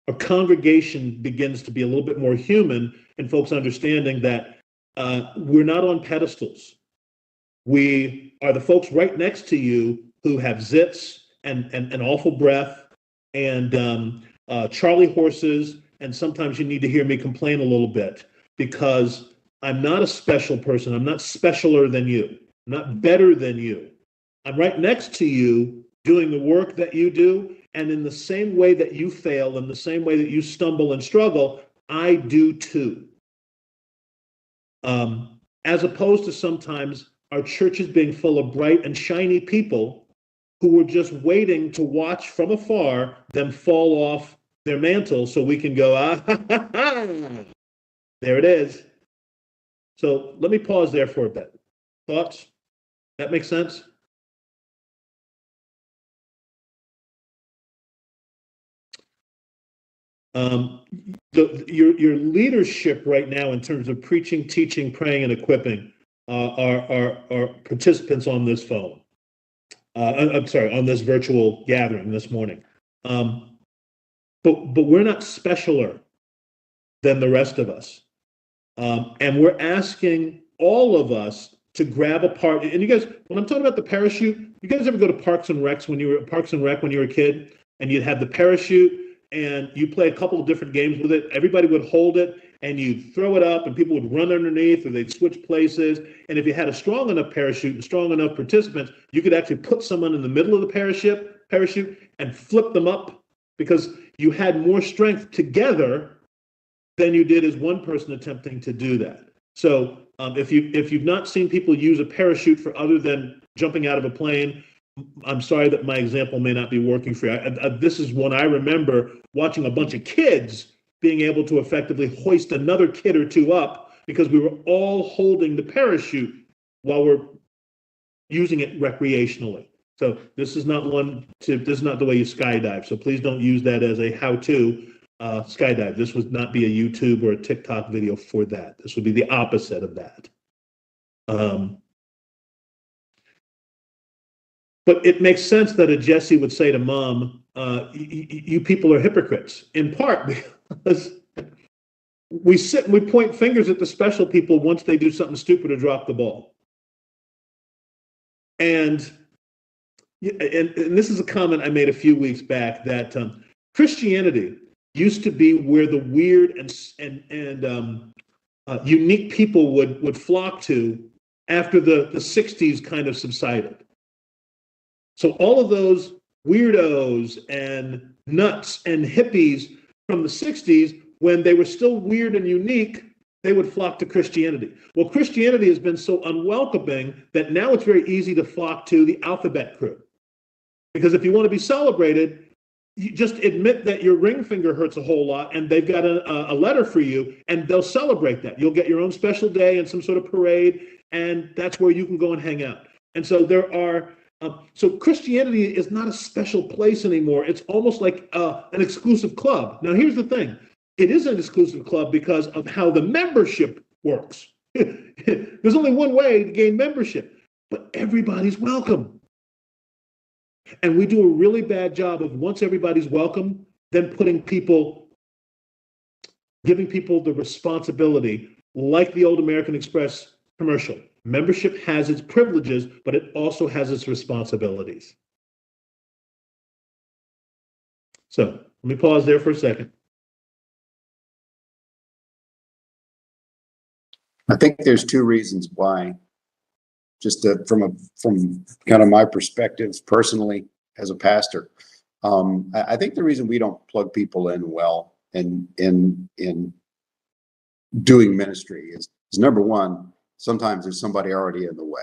Our congregation begins to be a little bit more human, and folks understanding that we're not on pedestals. We are the folks right next to you who have zits and awful breath and Charlie horses, and sometimes you need to hear me complain a little bit because I'm not a special person. I'm not specialer than you. I'm not better than you. I'm right next to you doing the work that you do, and in the same way that you fail, in the same way that you stumble and struggle, I do too. As opposed to sometimes our churches being full of bright and shiny people who were just waiting to watch from afar them fall off their mantle so we can go, there it is. So let me pause there for a bit. Thoughts? That makes sense? Your leadership right now in terms of preaching, teaching, praying, and equipping are participants on this phone. I'm sorry, on this virtual gathering this morning. But we're not specialer than the rest of us. And we're asking all of us to grab a part. And you guys, when I'm talking about the parachute, you guys ever go to Parks and Rec when you were a kid, and you'd have the parachute and you play a couple of different games with it. Everybody would hold it and you'd throw it up and people would run underneath or they'd switch places. And if you had a strong enough parachute and strong enough participants, you could actually put someone in the middle of the parachute and flip them up because you had more strength together than you did as one person attempting to do that. So if you've not seen people use a parachute for other than jumping out of a plane, I'm sorry that my example may not be working for you. This is one I remember watching a bunch of kids being able to effectively hoist another kid or two up because we were all holding the parachute while we're using it recreationally. So this is not the way you skydive. So please don't use that as a how-to skydive. This would not be a YouTube or a TikTok video for that. This would be the opposite of that. But it makes sense that a Jesse would say to mom, you people are hypocrites, in part because we sit and we point fingers at the special people once they do something stupid or drop the ball. And this is a comment I made a few weeks back that Christianity used to be where the weird and unique people would flock to after the 60s kind of subsided. So all of those weirdos and nuts and hippies from the 60s, when they were still weird and unique, they would flock to Christianity. Well, Christianity has been so unwelcoming that now it's very easy to flock to the alphabet crew. Because if you want to be celebrated, you just admit that your ring finger hurts a whole lot and they've got a letter for you and they'll celebrate that. You'll get your own special day and some sort of parade, and that's where you can go and hang out. And so so Christianity is not a special place anymore. It's almost like an exclusive club. Now, here's the thing. It is an exclusive club because of how the membership works. There's only one way to gain membership, but everybody's welcome. And we do a really bad job of once everybody's welcome, then giving people the responsibility, like the old American Express commercial. Membership has its privileges, but it also has its responsibilities. So let me pause there for a second. I think there's two reasons why. Just from kind of my perspective personally as a pastor, I think the reason we don't plug people in well in doing ministry is number one, sometimes there's somebody already in the way.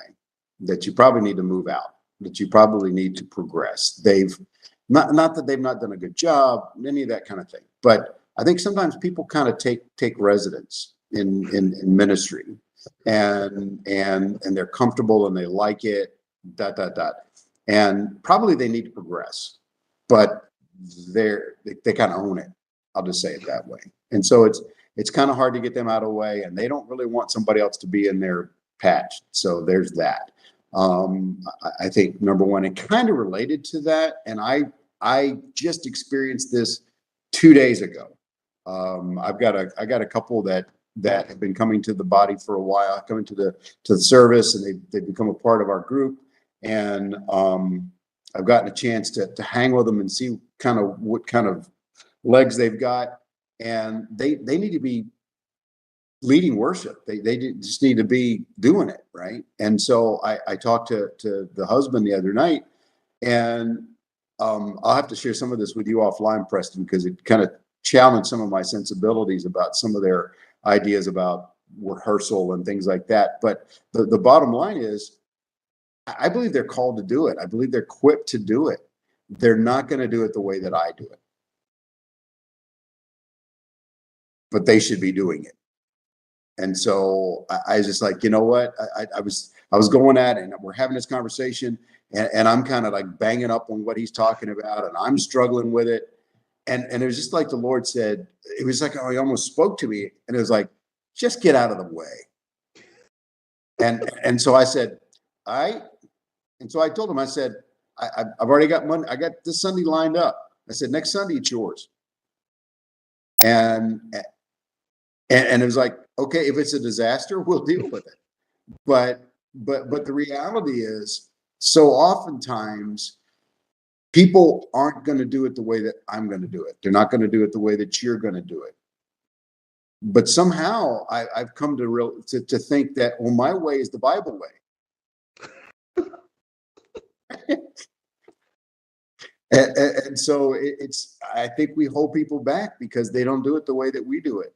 that you probably need to move out, that you probably need to progress. They've not that they've not done a good job, any of that kind of thing. But I think sometimes people kind of take residence in ministry, and they're comfortable and they like it, and probably they need to progress, but they kind of own it. I'll just say it that way. And so it's kind of hard to get them out of the way, and they don't really want somebody else to be in their patch. So there's that. I think number one, and kind of related to that, and I just experienced this 2 days ago. I got a couple that have been coming to the body for a while, coming to the service, and they've become a part of our group. And I've gotten a chance to hang with them and see what kind of legs they've got, and they need to be leading worship. They just need to be doing it, right? And so I talked to the husband the other night, and I'll have to share some of this with you offline, Preston, because it kind of challenged some of my sensibilities about some of their ideas about rehearsal and things like that. But the bottom line is, I believe they're called to do it. I believe they're equipped to do it. They're not going to do it the way that I do it, but they should be doing it. And so I was just like, you know what? I was going at it, and we're having this conversation, and I'm kind of like banging up on what he's talking about, and I'm struggling with it. And it was just like the Lord said, it was like, oh, he almost spoke to me, and it was like, just get out of the way. And so I said, all right. And so I told him, I said, I've already got money. I got this Sunday lined up. I said, next Sunday it's yours. And it was like, okay, if it's a disaster, we'll deal with it. But the reality is, so oftentimes people aren't going to do it the way that I'm going to do it. They're not going to do it the way that you're going to do it. But somehow I've come to think that, well, my way is the Bible way. And so I think we hold people back because they don't do it the way that we do it.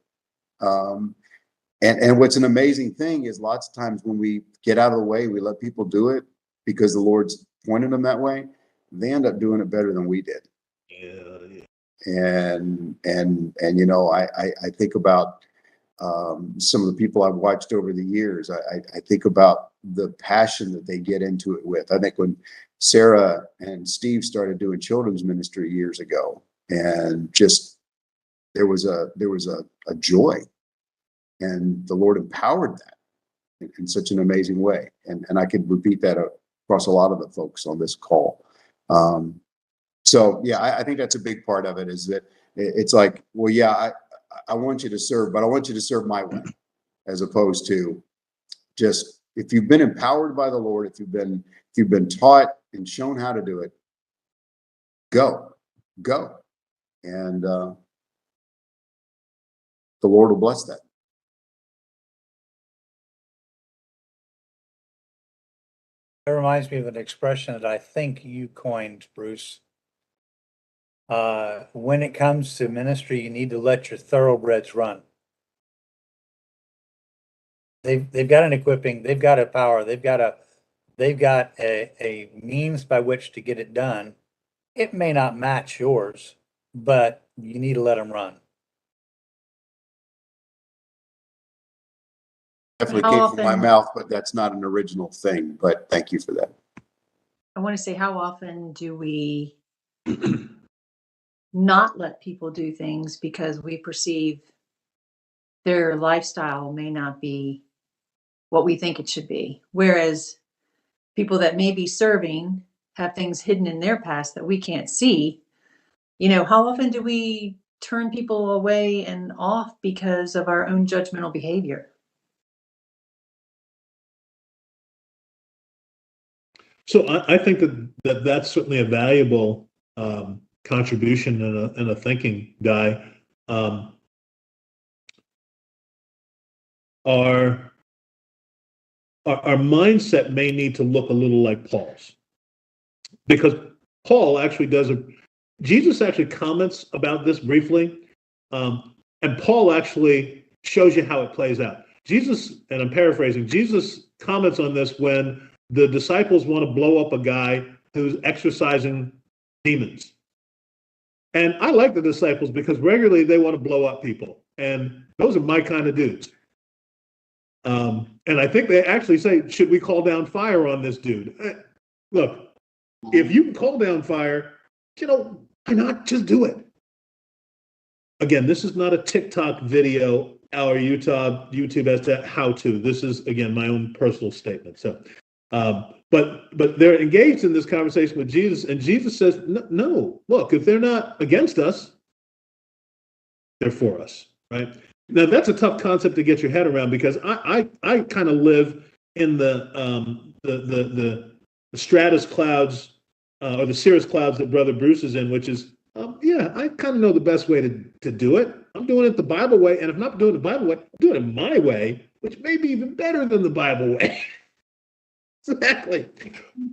And what's an amazing thing is, lots of times when we get out of the way, we let people do it because the Lord's pointed them that way. They end up doing it better than we did. Yeah. And you know, I think about some of the people I've watched over the years. I think about the passion that they get into it with. I think when Sarah and Steve started doing children's ministry years ago, and just there was a joy, and the Lord empowered that in such an amazing way. And I could repeat that across a lot of the folks on this call. So yeah, I think that's a big part of it, is that it's like, well, yeah, I want you to serve, but I want you to serve my way, as opposed to just, if you've been empowered by the Lord, if you've been taught and shown how to do it, go. And the Lord will bless that. That reminds me of an expression that I think you coined, Bruce. When it comes to ministry, you need to let your thoroughbreds run. They've got an equipping, they've got a power, they've got a means by which to get it done. It may not match yours, but you need to let them run. Definitely came from my mouth, but that's not an original thing. But thank you for that. I want to say, how often do we not let people do things because we perceive their lifestyle may not be what we think it should be? Whereas people that may be serving have things hidden in their past that we can't see. You know, how often do we turn people away and off because of our own judgmental behavior? So I think that's certainly a valuable contribution and a thinking guy. Our mindset may need to look a little like Paul's, because Paul actually Jesus actually comments about this briefly, and Paul actually shows you how it plays out. Jesus, and I'm paraphrasing, Jesus comments on this when the disciples want to blow up a guy who's exorcising demons. And I like the disciples because regularly they want to blow up people. And those are my kind of dudes. And I think they actually say, should we call down fire on this dude? Look, if you can call down fire, why not just do it? Again, this is not a TikTok video or YouTube as to how to. This is, again, my own personal statement. So, but they're engaged in this conversation with Jesus, and Jesus says, no, look, if they're not against us, they're for us, right? Now, that's a tough concept to get your head around because I kind of live in the stratus clouds or the cirrus clouds that Brother Bruce is in, which is, I kind of know the best way to do it. I'm doing it the Bible way, and if I'm not doing it the Bible way, I'm doing it my way, which may be even better than the Bible way. Exactly.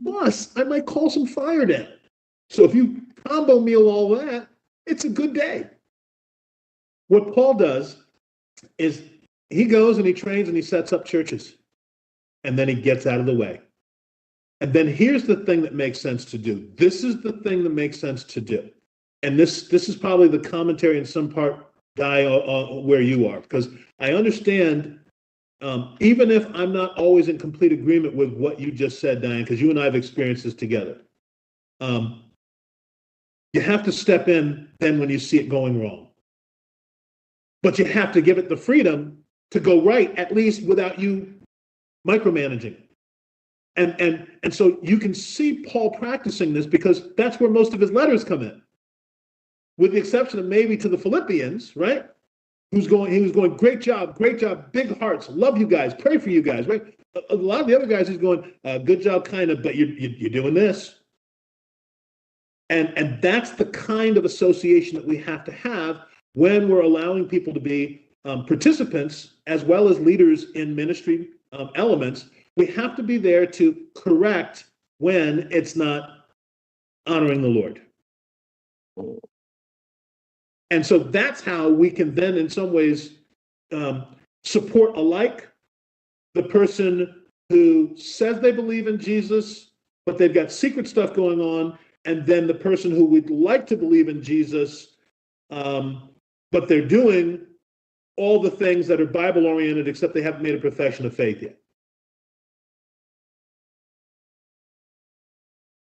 Plus, I might call some fire down. So if you combo meal all that, it's a good day. What Paul does is he goes and he trains and he sets up churches, and then he gets out of the way. And then here's the thing that makes sense to do. This is the thing that makes sense to do. And this is probably the commentary in some part, Guy, where you are, because I understand, even if I'm not always in complete agreement with what you just said, Diane, because you and I have experienced this together. You have to step in then when you see it going wrong. But you have to give it the freedom to go right, at least without you micromanaging. And so you can see Paul practicing this because that's where most of his letters come in. With the exception of maybe to the Philippians, right? He was going, great job, big hearts, love you guys, pray for you guys, right? A lot of the other guys, he's going, good job, kind of, but you're doing this. And that's the kind of association that we have to have when we're allowing people to be participants as well as leaders in ministry elements. We have to be there to correct when it's not honoring the Lord. And so that's how we can then, in some ways, support alike the person who says they believe in Jesus, but they've got secret stuff going on, and then the person who would like to believe in Jesus, but they're doing all the things that are Bible-oriented, except they haven't made a profession of faith yet.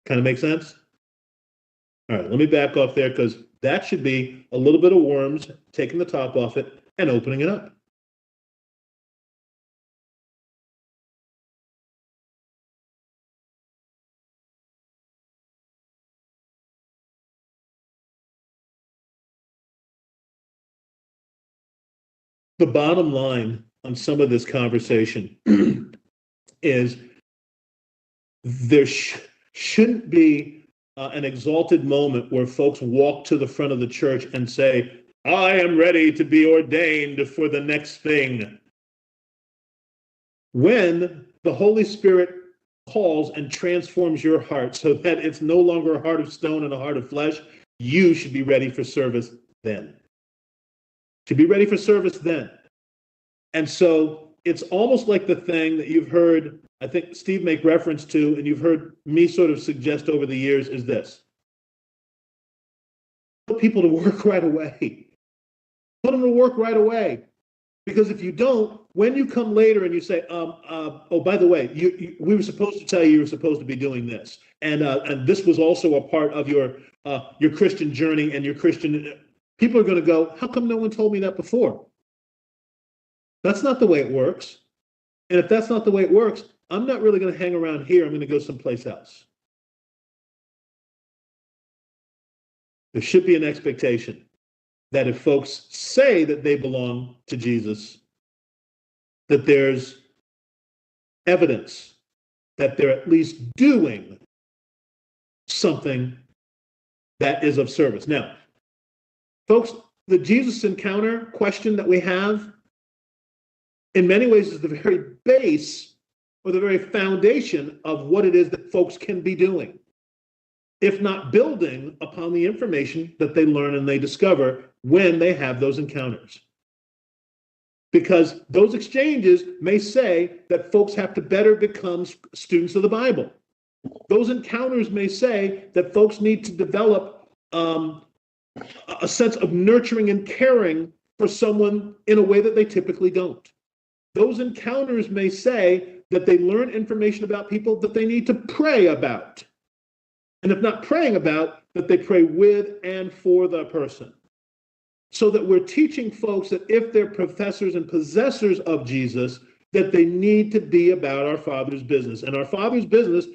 Kind of make sense? All right, let me back off there because that should be a little bit of worms, taking the top off it and opening it up. The bottom line on some of this conversation is there shouldn't be an exalted moment where folks walk to the front of the church and say, I am ready to be ordained for the next thing. When the Holy Spirit calls and transforms your heart so that it's no longer a heart of stone and a heart of flesh, you should be ready for service then. Should be ready for service then. And so it's almost like the thing that you've heard, I think Steve make reference to, and you've heard me sort of suggest over the years, is this. Put people to work right away. Put them to work right away. Because if you don't, when you come later and you say, oh, by the way, we were supposed to tell you were supposed to be doing this. And this was also a part of your Christian journey and your Christian, people are going to go, how come no one told me that before? That's not the way it works. And if that's not the way it works, I'm not really going to hang around here. I'm going to go someplace else. There should be an expectation that if folks say that they belong to Jesus, that there's evidence that they're at least doing something that is of service. Now, folks, the Jesus encounter question that we have, in many ways, is the very base or the very foundation of what it is that folks can be doing, if not building upon the information that they learn and they discover when they have those encounters. because those exchanges may say that folks have to better become students of the Bible. Those encounters may say that folks need to develop a sense of nurturing and caring for someone in a way that they typically don't. Those encounters may say that they learn information about people that they need to pray about. And if not praying about, that they pray with and for the person. So that we're teaching folks that if they're professors and possessors of Jesus, that they need to be about our Father's business. And our Father's business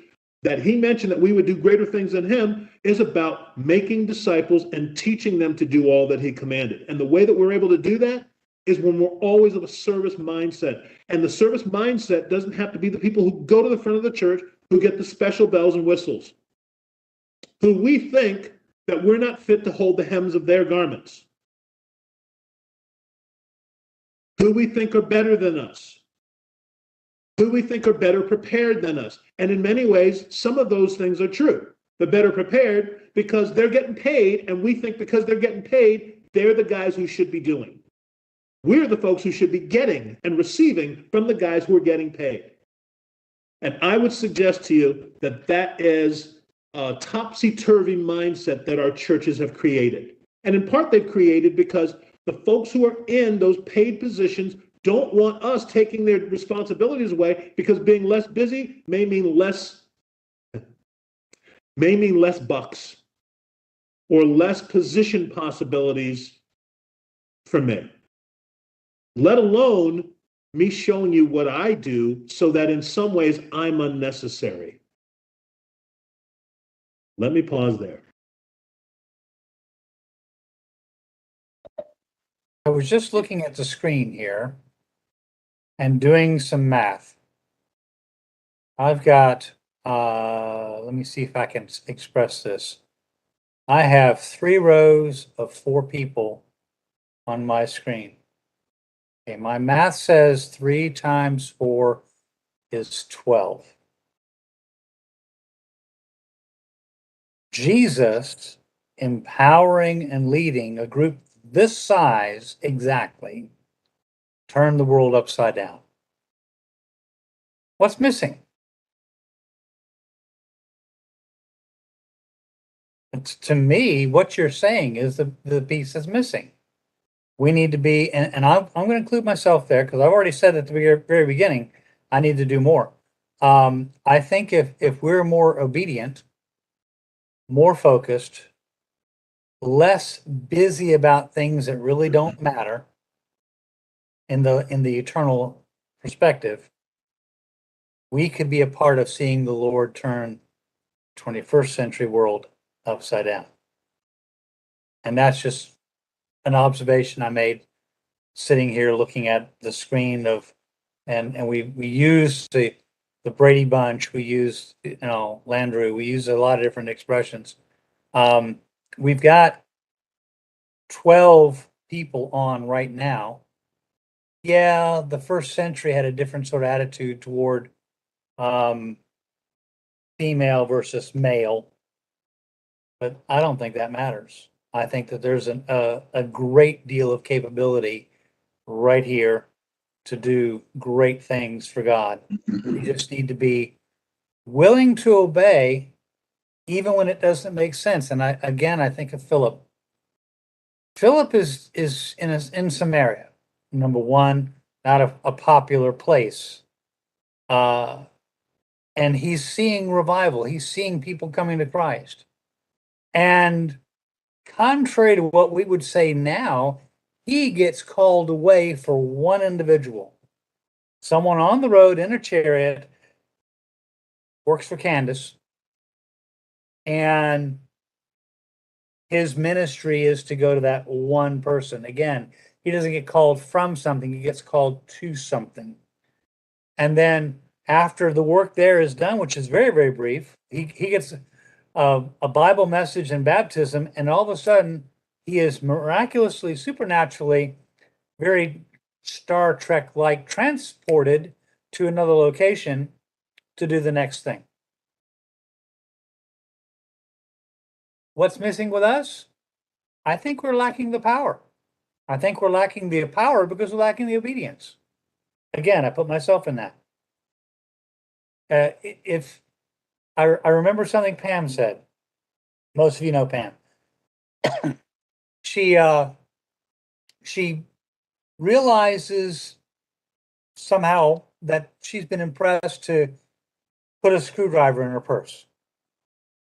that he mentioned that we would do greater things than him is about making disciples and teaching them to do all that he commanded. And the way that we're able to do that is when we're always of a service mindset. And the service mindset doesn't have to be the people who go to the front of the church who get the special bells and whistles, who we think that we're not fit to hold the hems of their garments, who we think are better than us, who we think are better prepared than us. And in many ways, some of those things are true. They're better prepared because they're getting paid, and we think because they're getting paid, they're the guys who should be doing. We're the folks who should be getting and receiving from the guys who are getting paid. And I would suggest to you that that is a topsy-turvy mindset that our churches have created. And in part, they've created because the folks who are in those paid positions don't want us taking their responsibilities away, because being less busy may mean less bucks or less position possibilities for me. Let alone me showing you what I do so that in some ways I'm unnecessary. Let me pause there. I was just looking at the screen here and doing some math. I've got, let me see if I can express this. I have 3 rows of 4 people on my screen. Okay, my math says 3 times 4 is 12. Jesus empowering and leading a group this size exactly turned the world upside down. What's missing? To me, what you're saying is the piece that's missing. We need to be, and I'm going to include myself there because I've already said at the very beginning, I need to do more. I think if we're more obedient, more focused, less busy about things that really don't matter in the eternal perspective, we could be a part of seeing the Lord turn 21st century world upside down. And that's just an observation I made sitting here looking at the screen of, and we use the Brady Bunch, we use, Landry, we use a lot of different expressions. We've got 12 people on right now. Yeah, the first century had a different sort of attitude toward female versus male, but I don't think that matters. I think that there's a great deal of capability right here to do great things for God. We just need to be willing to obey even when it doesn't make sense. And I think of Philip. Philip is in Samaria, number one, not a popular place. And he's seeing revival. He's seeing people coming to Christ. And contrary to what we would say now, he gets called away for one individual. Someone on the road in a chariot, works for Candace, and his ministry is to go to that one person. Again, he doesn't get called from something, he gets called to something. And then after the work there is done, which is very, very brief, he gets a Bible message and baptism, and all of a sudden he is miraculously, supernaturally, very Star Trek-like transported to another location to do the next thing. What's missing with us? I think we're lacking the power. I think we're lacking the power because we're lacking the obedience. Again, I put myself in that. If I remember something Pam said, most of you know Pam. She realizes somehow that she's been impressed to put a screwdriver in her purse.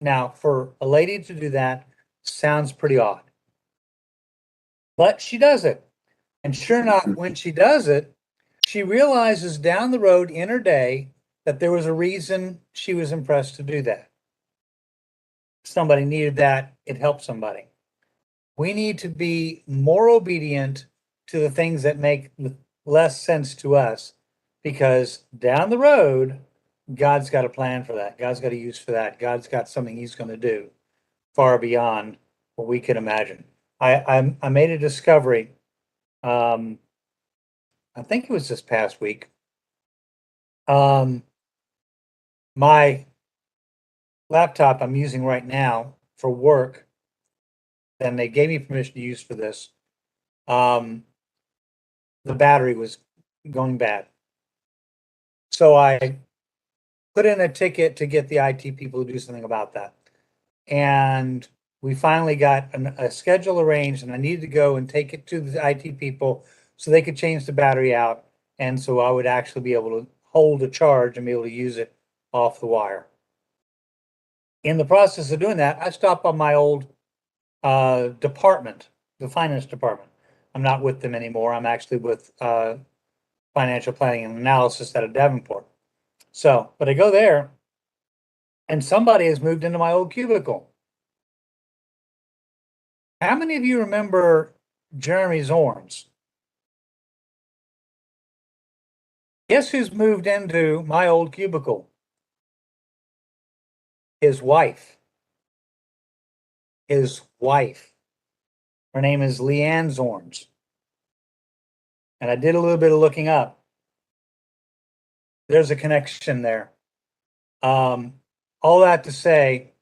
Now, for a lady to do that sounds pretty odd, but she does it. And sure enough, when she does it, she realizes down the road in her day that there was a reason she was impressed to do that. Somebody needed that, it helped somebody. We need to be more obedient to the things that make less sense to us, because down the road, God's got a plan for that. God's got a use for that. God's got something he's going to do far beyond what we can imagine. I made a discovery. I think it was this past week. My laptop I'm using right now for work, and they gave me permission to use for this. The battery was going bad. So I put in a ticket to get the IT people to do something about that. And we finally got a schedule arranged, and I needed to go and take it to the IT people so they could change the battery out. And so I would actually be able to hold a charge and be able to use it off the wire. In the process of doing that, I stopped on my old department, the finance department. I'm not with them anymore. I'm actually with financial planning and analysis out of Davenport. So, but I go there, and somebody has moved into my old cubicle. How many of you remember Jeremy Zorns? Guess who's moved into my old cubicle? His wife. His wife. Her name is Leanne Zorns. And I did a little bit of looking up. There's a connection there. All that to say,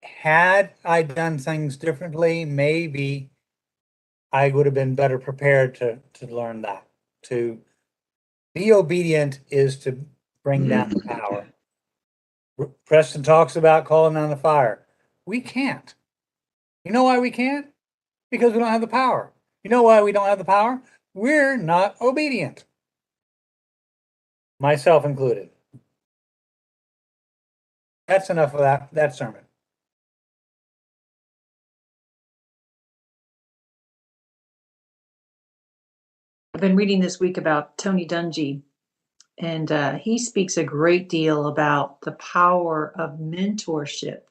had I done things differently, maybe I would have been better prepared to learn that. To be obedient is to bring down the power. Preston talks about calling down the fire. We can't. You know why we can't? Because we don't have the power. You know why we don't have the power? We're not obedient. Myself included. That's enough of that sermon. I've been reading this week about Tony Dungy, and he speaks a great deal about the power of mentorship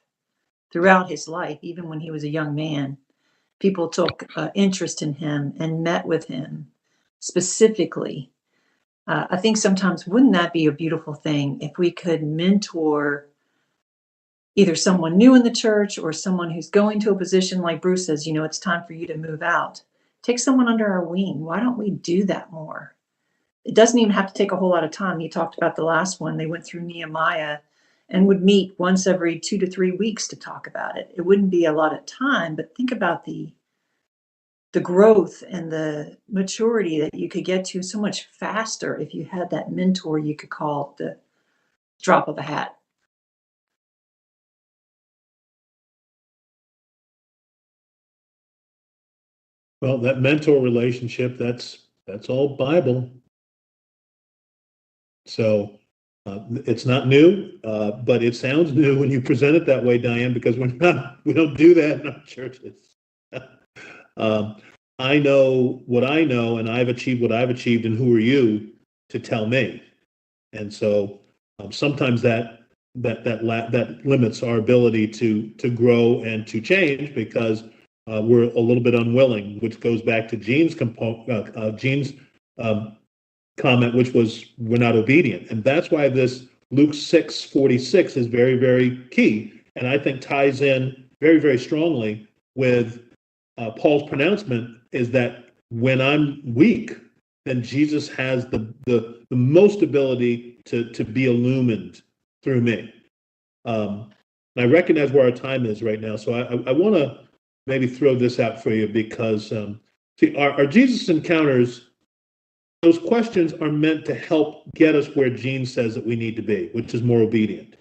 throughout his life, even when he was a young man. People took interest in him and met with him specifically. I think sometimes, wouldn't that be a beautiful thing if we could mentor either someone new in the church or someone who's going to a position like Bruce says, it's time for you to move out. Take someone under our wing. Why don't we do that more? It doesn't even have to take a whole lot of time. You talked about the last one. They went through Nehemiah and would meet once every 2 to 3 weeks to talk about it. It wouldn't be a lot of time, but think about the growth and the maturity that you could get to so much faster if you had that mentor you could call at the drop of a hat. Well, that mentor relationship, that's all Bible. So it's not new, but it sounds new when you present it that way, Diane, because we don't do that in our churches. I know what I know, and I've achieved what I've achieved, and who are you to tell me? And so sometimes that limits our ability to grow and to change, because we're a little bit unwilling, which goes back to Gene's comment, which was we're not obedient. And that's why this Luke 6:46 is very, very key, and I think ties in very, very strongly with Paul's pronouncement, is that when I'm weak, then Jesus has the most ability to be illumined through me. And I recognize where our time is right now, so I want to maybe throw this out for you, because See, our Jesus encounters, those questions are meant to help get us where Gene says that we need to be, which is more obedient.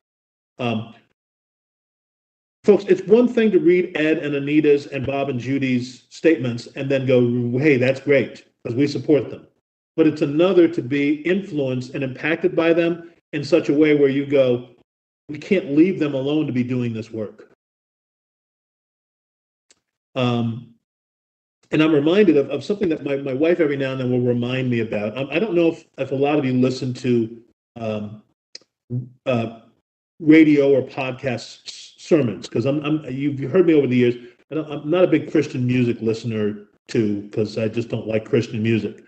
Folks, it's one thing to read Ed and Anita's and Bob and Judy's statements and then go, hey, that's great, because we support them. But it's another to be influenced and impacted by them in such a way where you go, we can't leave them alone to be doing this work. And I'm reminded of something that my wife every now and then will remind me about. I don't know if a lot of you listen to radio or podcast sermons, because you've heard me over the years. I'm not a big Christian music listener too, because I just don't like Christian music.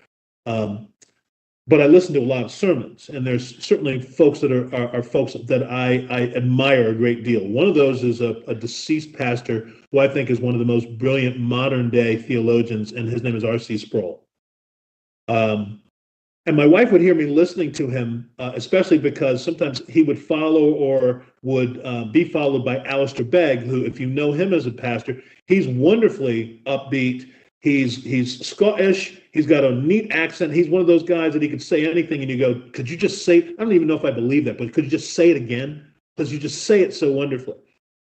But I listen to a lot of sermons, and there's certainly folks that are folks that I admire a great deal. One of those is a deceased pastor who I think is one of the most brilliant modern day theologians, and his name is R.C. Sproul. And my wife would hear me listening to him, especially because sometimes he would follow or would be followed by Alistair Begg, who, if you know him as a pastor, he's wonderfully upbeat. He's Scottish. He's got a neat accent. He's one of those guys that he could say anything, and you go, could you just say, I don't even know if I believe that, but could you just say it again? Because you just say it so wonderfully.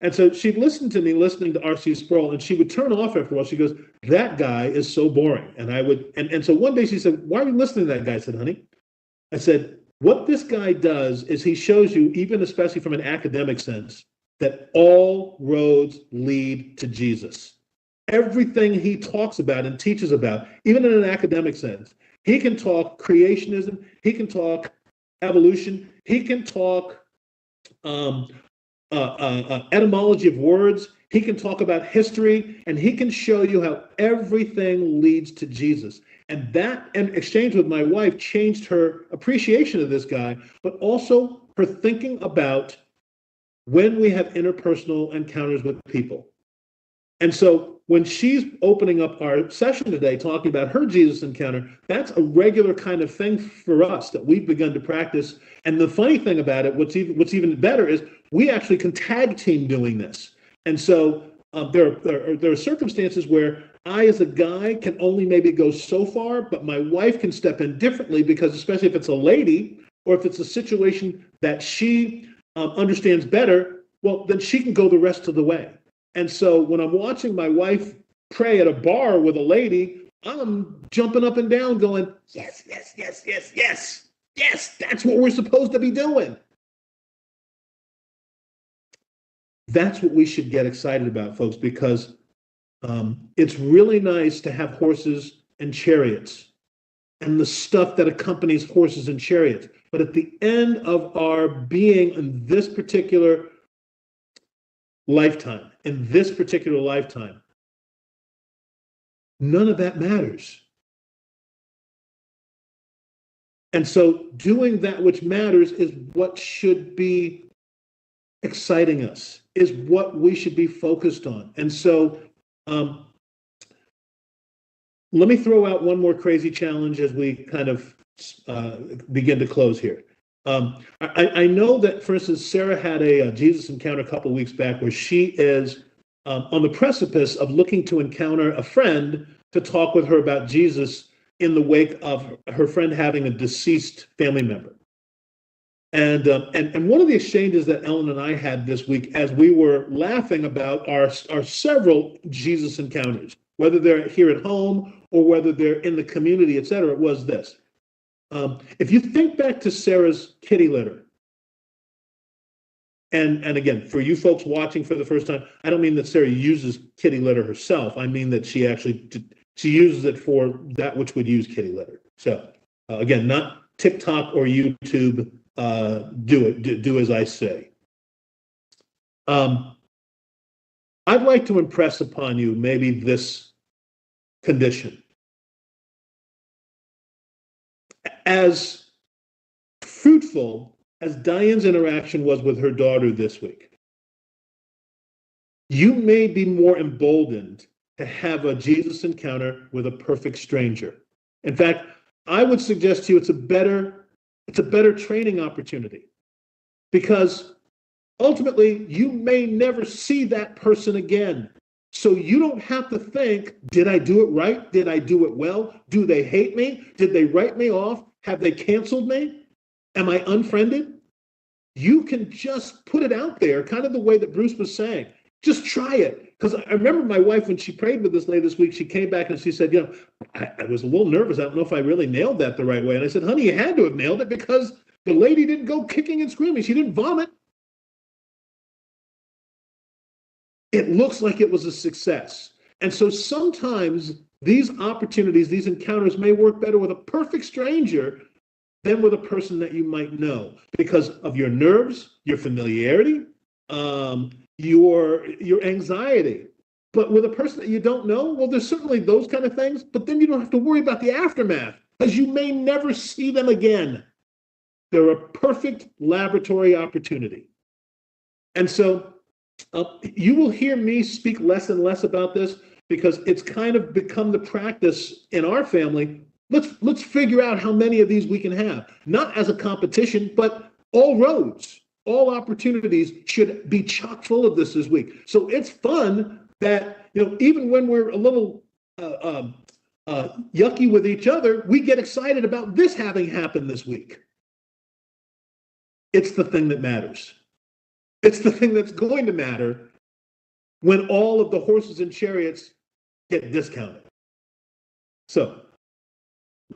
And so she'd listen to me listening to R.C. Sproul, and she would turn off after a while. She goes, that guy is so boring. And I would, and so one day she said, why are you listening to that guy? I said, honey, I said, what this guy does is he shows you, even especially from an academic sense, that all roads lead to Jesus. Everything he talks about and teaches about, even in an academic sense, he can talk creationism, he can talk evolution, he can talk etymology of words, he can talk about history, and he can show you how everything leads to Jesus. And that, in exchange with my wife, changed her appreciation of this guy, but also her thinking about when we have interpersonal encounters with people. And so when she's opening up our session today, talking about her Jesus encounter, that's a regular kind of thing for us that we've begun to practice. And the funny thing about it, what's even better is we actually can tag team doing this. And so there are circumstances where I, as a guy, can only maybe go so far, but my wife can step in differently, because especially if it's a lady or if it's a situation that she understands better, well, then she can go the rest of the way. And so when I'm watching my wife pray at a bar with a lady, I'm jumping up and down going, yes, yes, yes, yes, yes, yes, that's what we're supposed to be doing. That's what we should get excited about, folks, because it's really nice to have horses and chariots and the stuff that accompanies horses and chariots. But at the end of our being in this particular lifetime, none of that matters. And so doing that which matters is what should be exciting us, is what we should be focused on. And so let me throw out one more crazy challenge as we kind of begin to close here. I know that, for instance, Sarah had a Jesus encounter a couple of weeks back where she is on the precipice of looking to encounter a friend to talk with her about Jesus in the wake of her friend having a deceased family member. And one of the exchanges that Ellen and I had this week, as we were laughing about our several Jesus encounters, whether they're here at home or whether they're in the community, et cetera, was this. If you think back to Sarah's kitty litter, and again, for you folks watching for the first time, I don't mean that Sarah uses kitty litter herself. I mean that she uses it for that which would use kitty litter. So again, not TikTok or YouTube. Do as I say. I'd like to impress upon you maybe this condition. As fruitful as Diane's interaction was with her daughter this week, you may be more emboldened to have a Jesus encounter with a perfect stranger. In fact, I would suggest to you it's a better training opportunity, because ultimately you may never see that person again. So you don't have to think, did I do it right? Did I do it well? Do they hate me? Did they write me off? Have they canceled me? Am I unfriended? You can just put it out there, kind of the way that Bruce was saying. Just try it. Because I remember my wife, when she prayed with us later this week, she came back and she said, I was a little nervous. I don't know if I really nailed that the right way. And I said, honey, you had to have nailed it because the lady didn't go kicking and screaming. She didn't vomit. It looks like it was a success. And so sometimes these opportunities, these encounters may work better with a perfect stranger than with a person that you might know because of your nerves, your familiarity, your anxiety. But with a person that you don't know, well, there's certainly those kind of things, but then you don't have to worry about the aftermath because you may never see them again. They're a perfect laboratory opportunity. And so you will hear me speak less and less about this because it's kind of become the practice in our family. Let's figure out how many of these we can have, not as a competition, but all roads, all opportunities should be chock full of this week. So it's fun that, even when we're a little yucky with each other, we get excited about this having happened this week. It's the thing that matters. It's the thing that's going to matter when all of the horses and chariots get discounted. So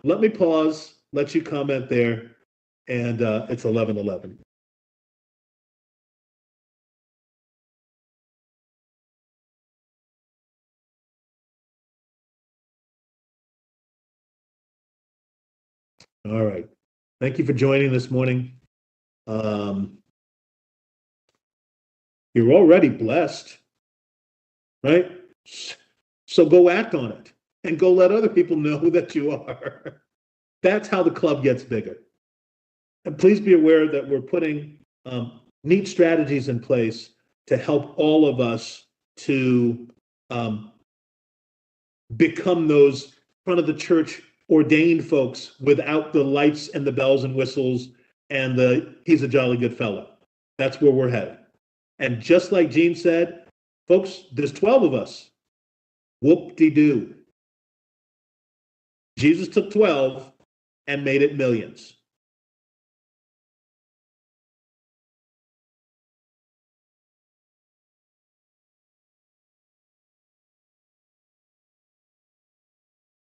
let me pause, let you comment there, and it's 11:11. All right. Thank you for joining this morning. You're already blessed, right? So go act on it and go let other people know that you are. That's how the club gets bigger. And please be aware that we're putting neat strategies in place to help all of us to become those front of the church ordained folks without the lights and the bells and whistles and he's a jolly good fellow. That's where we're headed. And just like Gene said, folks, there's 12 of us. Whoop-de-doo. Jesus took 12 and made it millions.